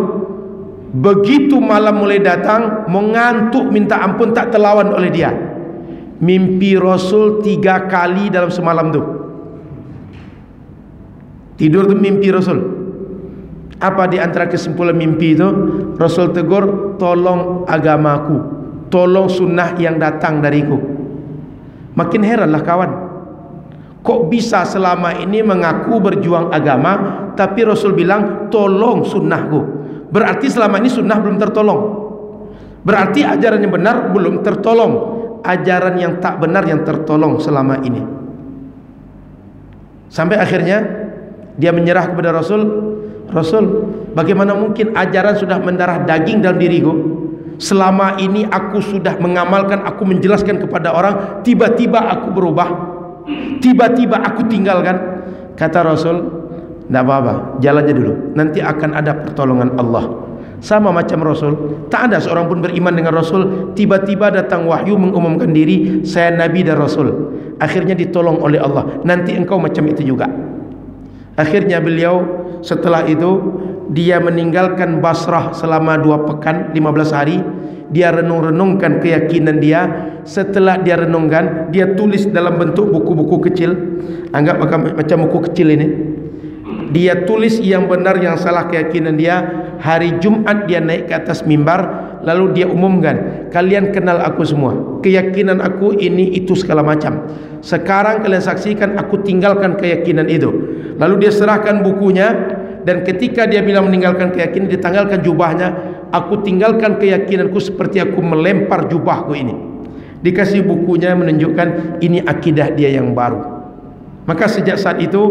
begitu malam mulai datang, mengantuk minta ampun, tak terlawan oleh dia. Mimpi Rasul 3 kali dalam semalam tu. Tidur tu mimpi Rasul. Apa di antara kesimpulan mimpi itu? Rasul tegur, tolong agamaku, tolong sunnah yang datang dariku. Makin heranlah kawan, kok bisa selama ini mengaku berjuang agama, tapi Rasul bilang tolong sunnahku. Berarti selama ini sunnah belum tertolong. Berarti ajaran yang benar belum tertolong. Ajaran yang tak benar yang tertolong selama ini. Sampai akhirnya dia menyerah kepada Rasul. Rasul, bagaimana mungkin ajaran sudah mendarah daging dalam diriku? Selama ini aku sudah mengamalkan, aku menjelaskan kepada orang, tiba-tiba aku berubah, tiba-tiba aku tinggalkan. Kata Rasul, tidak apa-apa, jalan aja dulu, nanti akan ada pertolongan Allah. Sama macam Rasul, tak ada seorang pun beriman dengan Rasul, tiba-tiba datang wahyu mengumumkan diri, saya Nabi dan Rasul. Akhirnya ditolong oleh Allah. Nanti engkau macam itu juga. Akhirnya beliau setelah itu dia meninggalkan Basrah selama 2 pekan, 15 hari. Dia renung-renungkan keyakinan dia. Setelah dia renungkan, dia tulis dalam bentuk buku-buku kecil. Anggap macam buku kecil ini. Dia tulis yang benar yang salah keyakinan dia. Hari Jumat dia naik ke atas mimbar, lalu dia umumkan, kalian kenal aku semua, keyakinan aku ini itu segala macam. Sekarang kalian saksikan aku tinggalkan keyakinan itu. Lalu dia serahkan bukunya, dan ketika dia bilang meninggalkan keyakinan, ditanggalkan jubahnya. Aku tinggalkan keyakinanku seperti aku melempar jubahku ini. Dikasih bukunya menunjukkan ini akidah dia yang baru. Maka sejak saat itu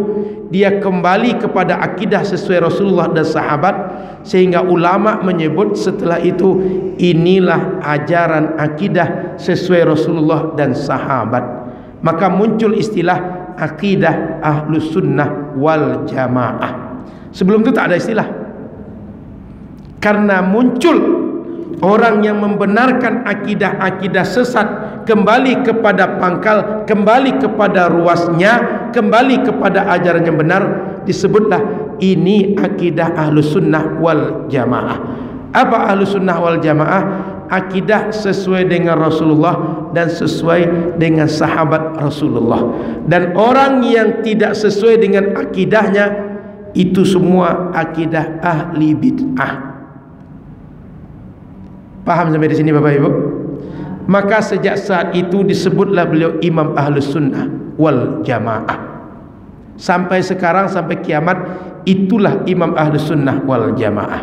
dia kembali kepada akidah sesuai Rasulullah dan sahabat, sehingga ulama menyebut setelah itu inilah ajaran akidah sesuai Rasulullah dan sahabat. Maka muncul istilah akidah Ahlus Sunnah wal Jamaah. Sebelum itu tak ada istilah. Karena muncul orang yang membenarkan akidah-akidah sesat, kembali kepada pangkal, kembali kepada ruasnya, kembali kepada ajaran yang benar, disebutlah ini akidah Ahlus Sunnah wal Jamaah. Apa Ahlus Sunnah wal Jamaah? Akidah sesuai dengan Rasulullah dan sesuai dengan sahabat Rasulullah. Dan orang yang tidak sesuai dengan akidahnya, itu semua akidah ahli bid'ah. Paham sampai di sini Bapak Ibu? Maka sejak saat itu disebutlah beliau Imam Ahlus Sunnah wal Jamaah. Sampai sekarang, sampai kiamat, itulah Imam Ahlus Sunnah wal Jamaah.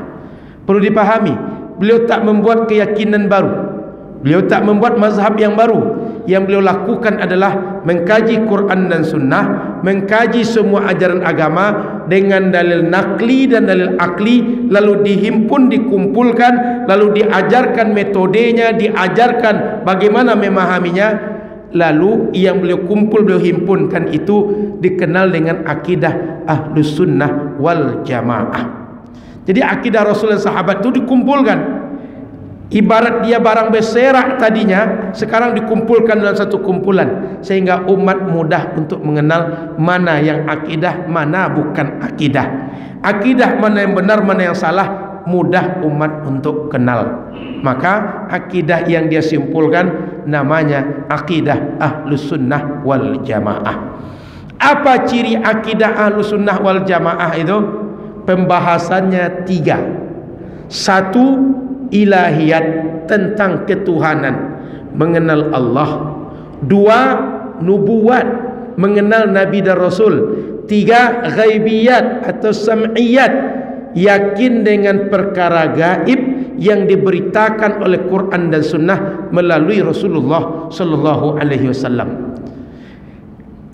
Perlu dipahami, beliau tak membuat keyakinan baru, beliau tak membuat mazhab yang baru. Yang beliau lakukan adalah mengkaji Quran dan Sunnah, mengkaji semua ajaran agama dengan dalil nakli dan dalil akli, lalu dihimpun, dikumpulkan, lalu diajarkan metodenya, diajarkan bagaimana memahaminya. Lalu yang beliau kumpul, beliau himpunkan itu dikenal dengan akidah Ahlus Sunnah wal Jamaah. Jadi akidah Rasul dan sahabat itu dikumpulkan. Ibarat dia barang berserak tadinya, sekarang dikumpulkan dalam satu kumpulan, sehingga umat mudah untuk mengenal mana yang akidah, mana bukan akidah. Akidah mana yang benar, mana yang salah, mudah umat untuk kenal. Maka akidah yang dia simpulkan namanya akidah Ahlus Sunnah wal Jamaah. Apa ciri akidah Ahlus Sunnah wal Jamaah itu? Pembahasannya 3. 1, ilahiyat, tentang ketuhanan, mengenal Allah. 2, nubuat, mengenal Nabi dan Rasul. 3, ghaibiyat atau sam'iyat, yakin dengan perkara gaib yang diberitakan oleh Quran dan Sunnah melalui Rasulullah sallallahu alaihi wasallam.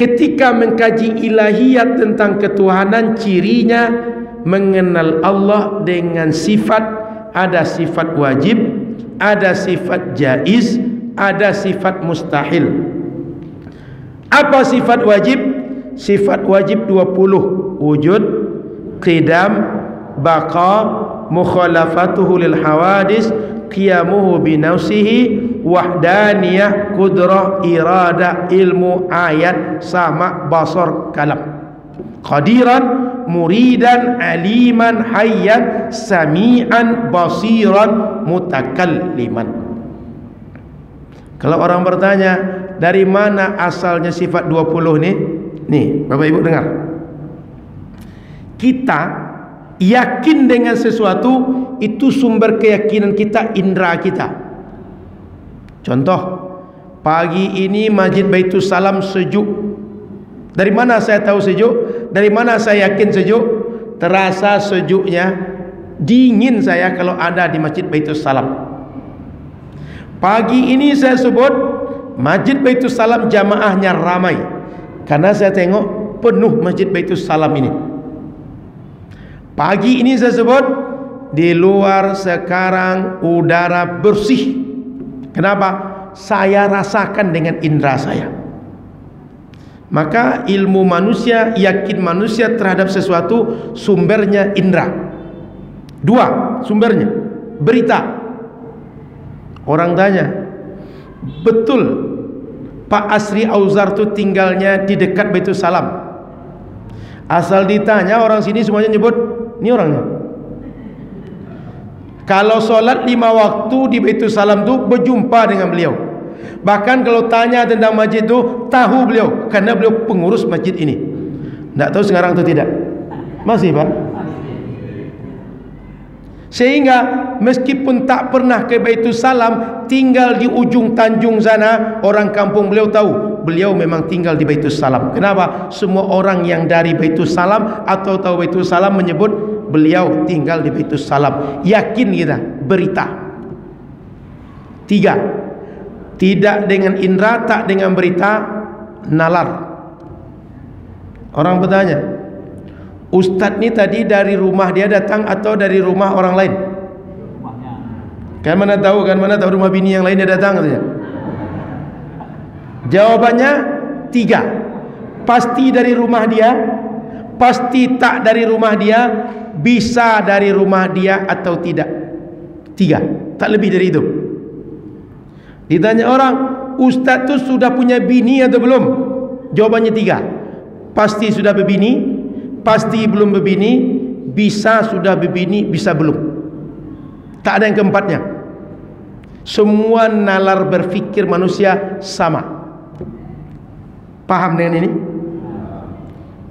Ketika mengkaji ilahiyat tentang ketuhanan, cirinya mengenal Allah dengan sifat. Ada sifat wajib, ada sifat jaiz, ada sifat mustahil. Apa sifat wajib? Sifat wajib 20. Wujud, qidam, baqa, mukhalafatuhu lil hawadis, qiyamuhu binafsihi, wahdaniyah, qudrah, iradah, ilmu, ayat, sama, basar, kalam. Qadiran, muridan, aliman, hayyan, sami'an, basiran, mutakalliman. Kalau orang bertanya, dari mana asalnya sifat 20 ni? Nih, Bapak Ibu dengar. Kita yakin dengan sesuatu, itu sumber keyakinan kita, indera kita. Contoh, pagi ini Masjid Baitul Salam sejuk. Dari mana saya tahu sejuk? Dari mana saya yakin sejuk? Terasa sejuknya, dingin saya kalau ada di Masjid Baitul Salam. Pagi ini saya sebut Masjid Baitul Salam jamaahnya ramai, karena saya tengok penuh Masjid Baitul Salam ini. Pagi ini saya sebut di luar sekarang udara bersih. Kenapa? Saya rasakan dengan indera saya. Maka ilmu manusia, yakin manusia terhadap sesuatu, sumbernya indera. Dua sumbernya, berita. Orang tanya, betul Pak Asri Auzar itu tinggalnya di dekat Baitul Salam? Asal ditanya, orang sini semuanya nyebut, ini orangnya. Kalau sholat 5 waktu di Baitul Salam itu berjumpa dengan beliau. Bahkan kalau tanya tentang masjid itu, tahu beliau, karena beliau pengurus masjid ini. Tidak tahu sekarang atau tidak? Masih Pak? Sehingga meskipun tak pernah ke Baitul Salam, tinggal di ujung Tanjung sana, orang kampung beliau tahu beliau memang tinggal di Baitul Salam. Kenapa? Semua orang yang dari Baitul Salam atau tahu Baitul Salam menyebut beliau tinggal di Baitul Salam. Yakin kita, berita. 3, tidak dengan indera, tak dengan berita, nalar. Orang bertanya, Ustadz ni tadi dari rumah dia datang atau dari rumah orang lain? Kan mana tahu rumah bini yang lain dia datang katanya. Jawabannya 3. Pasti dari rumah dia, pasti tak dari rumah dia, bisa dari rumah dia atau tidak. 3, tak lebih dari itu. Ditanya orang, Ustadz tu sudah punya bini atau belum? Jawabannya 3. Pasti sudah berbini, pasti belum berbini, bisa sudah berbini, bisa belum. Tak ada yang keempatnya. Semua nalar berfikir manusia sama. Paham dengan ini?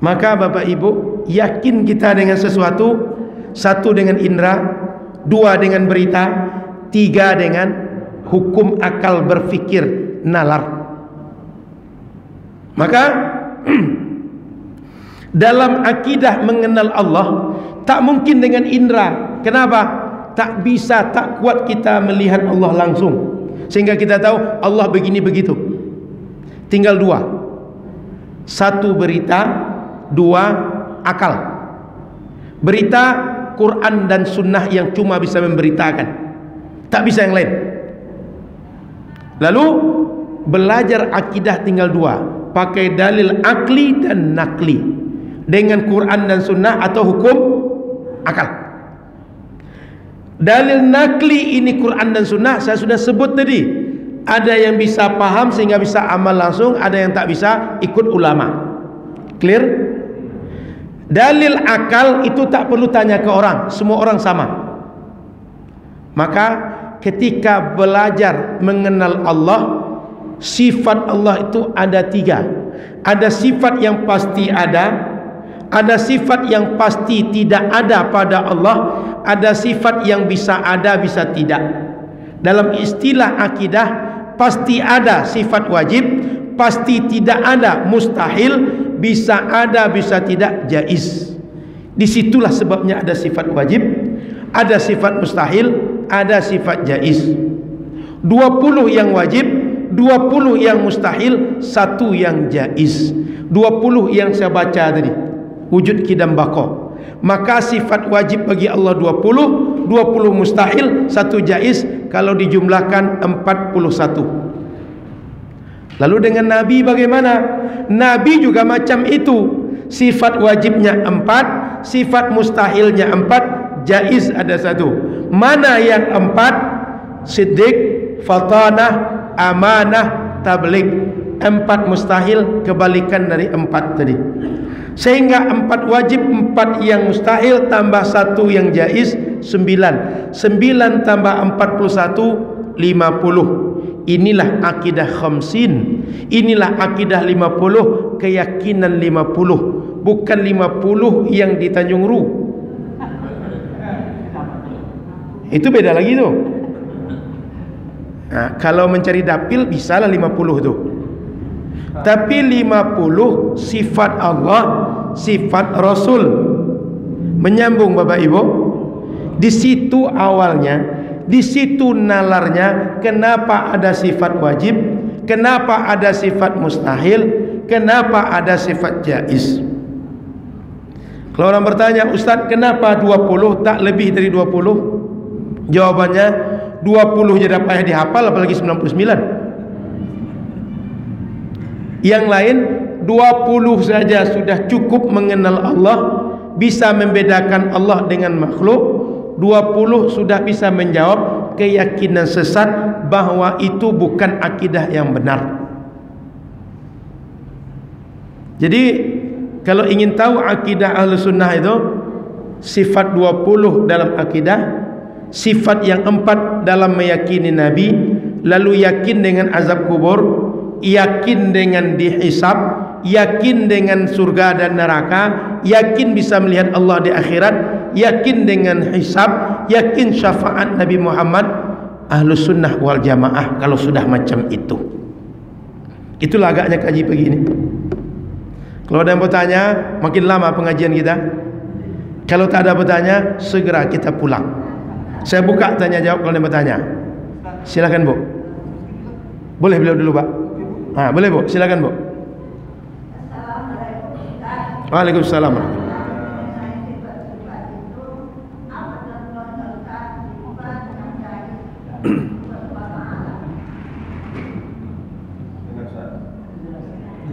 Maka Bapak Ibu, yakin kita dengan sesuatu, 1 dengan indera, 2 dengan berita, 3 dengan hukum akal berfikir, nalar. Maka dalam akidah mengenal Allah, tak mungkin dengan indera. Kenapa? Tak bisa, tak kuat kita melihat Allah langsung, sehingga kita tahu Allah begini begitu. Tinggal 2, 1 berita, 2 akal. Berita Quran dan Sunnah yang cuma bisa memberitakan, tak bisa yang lain. Lalu belajar akidah tinggal 2, pakai dalil akli dan nakli, dengan Quran dan Sunnah atau hukum akal. Dalil nakli ini Quran dan Sunnah saya sudah sebut tadi. Ada yang bisa paham sehingga bisa amal langsung, ada yang tak bisa ikut ulama. Clear? Dalil akal itu tak perlu tanya ke orang, semua orang sama. Maka ketika belajar mengenal Allah, sifat Allah itu ada 3. Ada sifat yang pasti ada sifat yang pasti tidak ada pada Allah, ada sifat yang bisa ada, bisa tidak. Dalam istilah akidah, pasti ada sifat wajib, pasti tidak ada mustahil, bisa ada, bisa tidak jaiz. Disitulah sebabnya ada sifat wajib, ada sifat mustahil, ada sifat jaiz. 20 yang wajib, 20 yang mustahil, 1 yang jaiz. 20 yang saya baca tadi, wujud kidam baqo. Maka sifat wajib bagi Allah 20, 20 mustahil, 1 jaiz. Kalau dijumlahkan 41. Lalu dengan Nabi bagaimana? Nabi juga macam itu. Sifat wajibnya 4, sifat mustahilnya 4, jaiz ada 1. Mana yang 4? Siddiq, fatanah, amanah, tabligh. 4 mustahil kebalikan dari 4 tadi. Sehingga 4 wajib, 4 yang mustahil tambah 1 yang jaiz, 9. 9 tambah 41, 50. Inilah akidah khamsin. Inilah akidah 50, keyakinan 50. Bukan 50 yang di Tanjung Ru. Itu beda lagi tuh. Nah, kalau mencari dapil bisalah 50 tuh. Tapi 50 sifat Allah, sifat Rasul. Menyambung Bapak Ibu. Di situ awalnya, di situ nalarnya. Kenapa ada sifat wajib? Kenapa ada sifat mustahil? Kenapa ada sifat jaiz? Kalau orang bertanya, Ustaz, kenapa 20 tak lebih dari 20? Jawabannya, 20 je dapat dihafal, apalagi 99. Yang lain 20 saja sudah cukup mengenal Allah, bisa membedakan Allah dengan makhluk. 20 sudah bisa menjawab keyakinan sesat bahwa itu bukan akidah yang benar. Jadi kalau ingin tahu akidah Ahlus Sunnah itu, sifat 20 dalam akidah, sifat yang 4 dalam meyakini Nabi, lalu yakin dengan azab kubur, yakin dengan dihisab, yakin dengan surga dan neraka, yakin bisa melihat Allah di akhirat, yakin dengan hisab, yakin syafaat Nabi Muhammad. Ahlus Sunnah wal Jamaah kalau sudah macam itu. Itulah agaknya kaji begini. Kalau ada yang bertanya, makin lama pengajian kita. Kalau tak ada bertanya, segera kita pulang. Saya buka tanya jawab kalau ada yang bertanya. Silakan Bu. Boleh beliau dulu Pak. Boleh Bu, silakan Bu. Waalaikumsalam.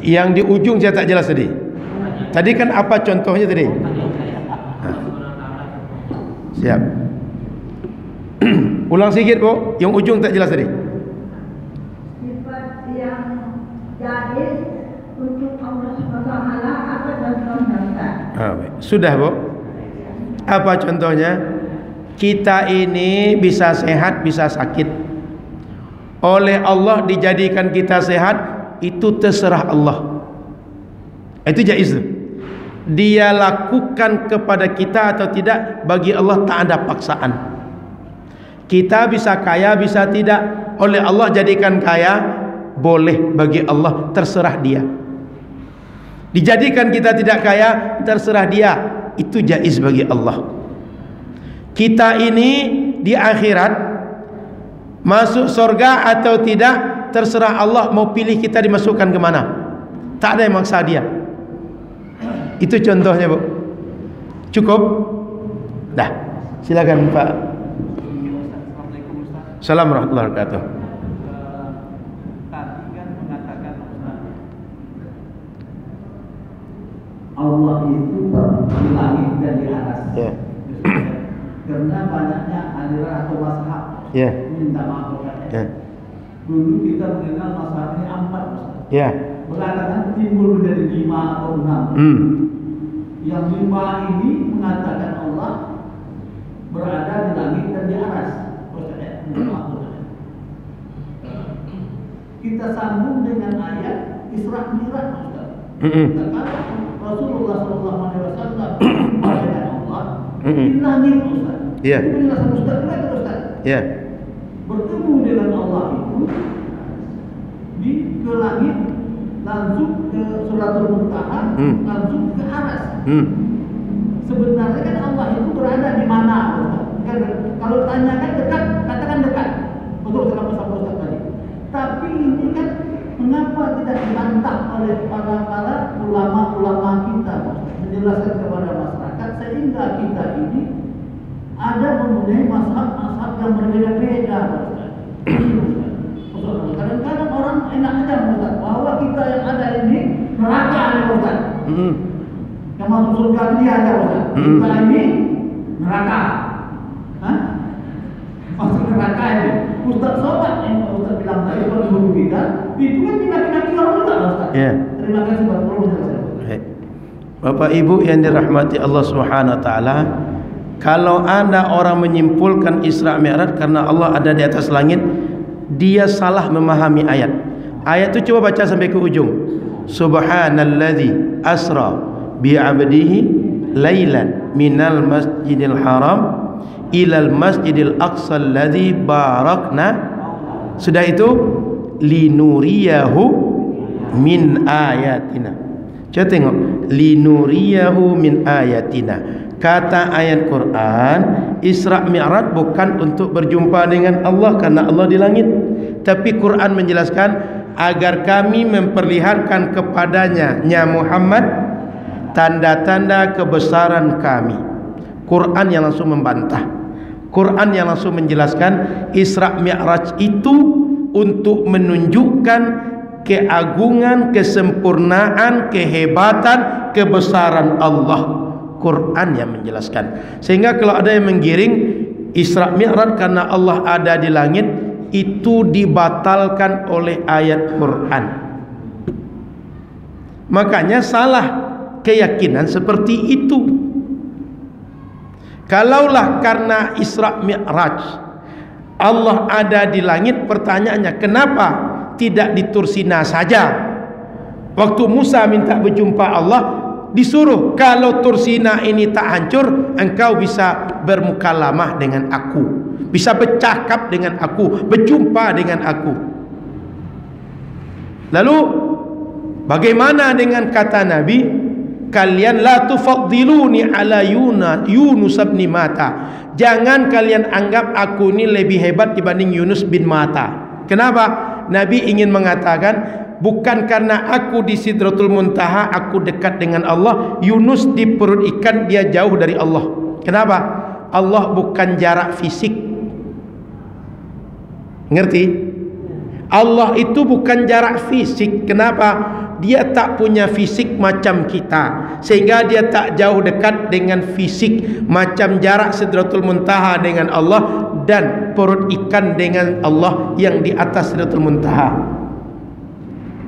Yang di ujung saya tak jelas tadi. Tadi kan apa contohnya tadi? Siap. Ulang sedikit Bu, yang ujung tak jelas tadi. Sifat yang jaiz untuk Allah SWT apa contohnya? Sudah Bu. Apa contohnya? Kita ini bisa sehat, bisa sakit. Oleh Allah dijadikan kita sehat, itu terserah Allah. Itu jaiz. Dia lakukan kepada kita atau tidak, bagi Allah tak ada paksaan. Kita bisa kaya, bisa tidak. Oleh Allah jadikan kaya, boleh bagi Allah, terserah dia. Dijadikan kita tidak kaya, terserah dia, itu jaiz bagi Allah. Kita ini di akhirat masuk surga atau tidak, terserah Allah mau pilih kita dimasukkan ke mana. Tak ada yang maksa dia. Itu contohnya Bu. Cukup? Dah. Silakan Pak. Assalamualaikum warahmatullahi wabarakatuh. Tadi kan mengatakan Allah itu di langit dan di atas. Yeah. Karena banyaknya aliran atau mazhab. Yeah. Minta maaf katanya. Yeah. Dulu kita mengenal mazhab ini 4 Ustaz. Yeah. Belakangan timbul menjadi 5 atau 6. Yang 5 ini mengatakan Allah berada di langit dan di atas. Kita sambung dengan ayat Isra Mi'raj Ustaz. Kata Rasulullah SAW dengan Allah di langit Ustaz. Iya. Itu penjelasan Ustaz lagi Ustaz. Iya. Bertemu dengan Allah itu ke langit, langsung ke Suratul Muntaha, langsung ke atas. Sebenarnya kan Allah itu berada di mana? Kan, kalau tanyakan dekat, katakan dekat. Betul sama Ustaz tadi. Tapi ini kan mengapa tidak dibantah oleh para ulama-ulama kita menjelaskan kepada masyarakat sehingga kita ini ada mempunyai mazhab-mazhab yang berbeda-beda. Kadang-kadang orang enak aja Ustaz bahwa kita yang ada ini neraka ada Ustaz. Yang masuk surga dia ada Ustaz. Kita ini neraka. Masuk neraka ini. Ustaz Sobat yang kita, itu kan dimaki-maki orang juga, Ustaz. Ya. Terima kasih Pak. Bapak Ibu yang dirahmati Allah Subhanahu wa taala, kalau ada orang menyimpulkan Isra Mi'raj karena Allah ada di atas langit, dia salah memahami ayat. Ayat itu coba baca sampai ke ujung. Subhanalladzi asra bi 'abdihi lailan minal masjidil haram ilal masjidil aqsa alladzi barakna. Sudah itu linuriyahu min ayatina. Coba tengok, linuriyahu min ayatina. Kata ayat Quran, Isra Mi'raj bukan untuk berjumpa dengan Allah karena Allah di langit, tapi Quran menjelaskan agar kami memperlihatkan kepadanya, nya Muhammad, tanda-tanda kebesaran kami. Quran yang langsung membantah, Quran yang langsung menjelaskan Isra Mi'raj itu untuk menunjukkan keagungan, kesempurnaan, kehebatan, kebesaran Allah. Quran yang menjelaskan. Sehingga kalau ada yang menggiring Isra Mi'raj karena Allah ada di langit, itu dibatalkan oleh ayat Quran. Makanya salah keyakinan seperti itu. Kalaulah karena Isra Mi'raj Allah ada di langit, pertanyaannya kenapa tidak di Tursina saja? Waktu Musa minta berjumpa Allah, disuruh kalau Tursina ini tak hancur, engkau bisa bermukalamah dengan aku, bisa bercakap dengan aku, berjumpa dengan aku. Lalu bagaimana dengan kata Nabi, kalian la tufaddiluni ala Yunus bin Matta, jangan kalian anggap aku ini lebih hebat dibanding Yunus bin Matta. Kenapa? Nabi ingin mengatakan, bukan karena aku di Sidratul Muntaha aku dekat dengan Allah, Yunus di perut ikan dia jauh dari Allah. Kenapa? Allah bukan jarak fisik. Ngerti? Allah itu bukan jarak fisik. Kenapa? Dia tak punya fisik macam kita, sehingga dia tak jauh dekat dengan fisik macam jarak Sidratul Muntaha dengan Allah dan perut ikan dengan Allah yang di atas Sidratul Muntaha.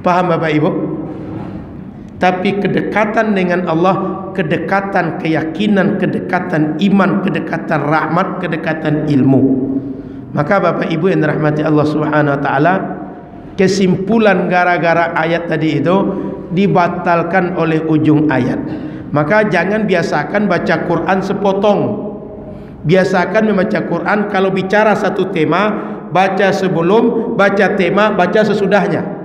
Paham Bapak Ibu? Tapi kedekatan dengan Allah, kedekatan keyakinan, kedekatan iman, kedekatan rahmat, kedekatan ilmu. Maka Bapak Ibu yang dirahmati Allah Subhanahu wa taala, kesimpulan gara-gara ayat tadi itu dibatalkan oleh ujung ayat. Maka jangan biasakan baca Quran sepotong. Biasakan membaca Quran kalau bicara satu tema, baca sebelum, baca tema, baca sesudahnya.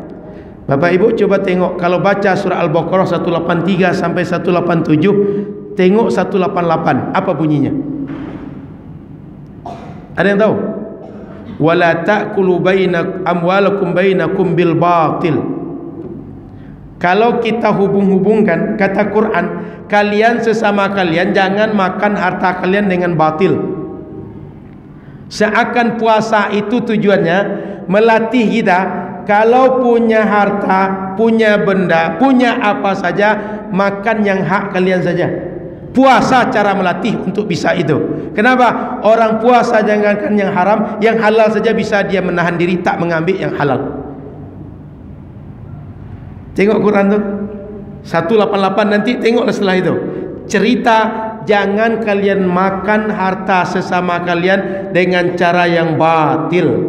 Bapak Ibu coba tengok, kalau baca surah Al-Baqarah 183 sampai 187, tengok 188, apa bunyinya? Ada yang tahu? Wala ta'kulu amwalakum bainakum bil batil. Kalau kita hubung-hubungkan kata Quran, kalian sesama kalian jangan makan harta kalian dengan batil. Seakan puasa itu tujuannya melatih kita, kalau punya harta, punya benda, punya apa saja, makan yang hak kalian saja. Puasa cara melatih untuk bisa itu. Kenapa? Orang puasa jangankan yang haram, yang halal saja bisa dia menahan diri tak mengambil yang halal. Tengok Quran tu 188, nanti tengoklah setelah itu cerita jangan kalian makan harta sesama kalian dengan cara yang batil.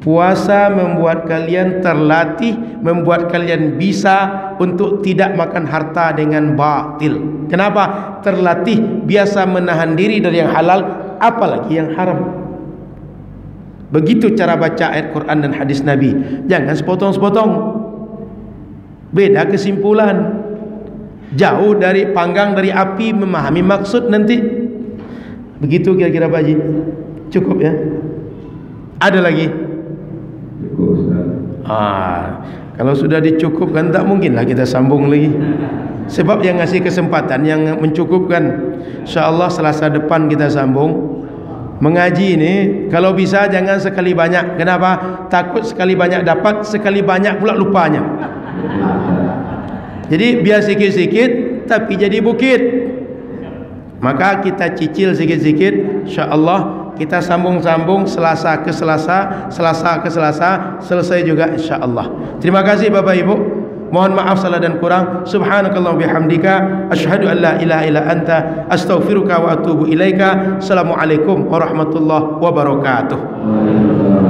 Puasa membuat kalian terlatih, membuat kalian bisa untuk tidak makan harta dengan batil. Kenapa? Terlatih biasa menahan diri dari yang halal, apalagi yang haram. Begitu cara baca ayat Quran dan hadis Nabi. Jangan sepotong-sepotong. Beda kesimpulan. Jauh dari panggang dari api, memahami maksud nanti. Begitu kira-kira Pak Haji. Cukup ya? Ada lagi? Kalau sudah dicukupkan, tak mungkinlah kita sambung lagi. Sebab yang ngasih kesempatan, yang mencukupkan, InsyaAllah Selasa depan kita sambung. Mengaji ini kalau bisa jangan sekali banyak. Kenapa? Takut sekali banyak dapat, sekali banyak pula lupanya. Jadi biar sikit-sikit tapi jadi bukit. Maka kita cicil sikit-sikit, InsyaAllah kita sambung-sambung Selasa ke Selasa, Selasa ke Selasa, selesai juga insyaallah. Terima kasih Bapak Ibu. Mohon maaf salah dan kurang. Subhanakallah bihamdika asyhadu an la ilaha illa anta astaghfiruka wa atubu ilaika. Assalamualaikum warahmatullahi wabarakatuh.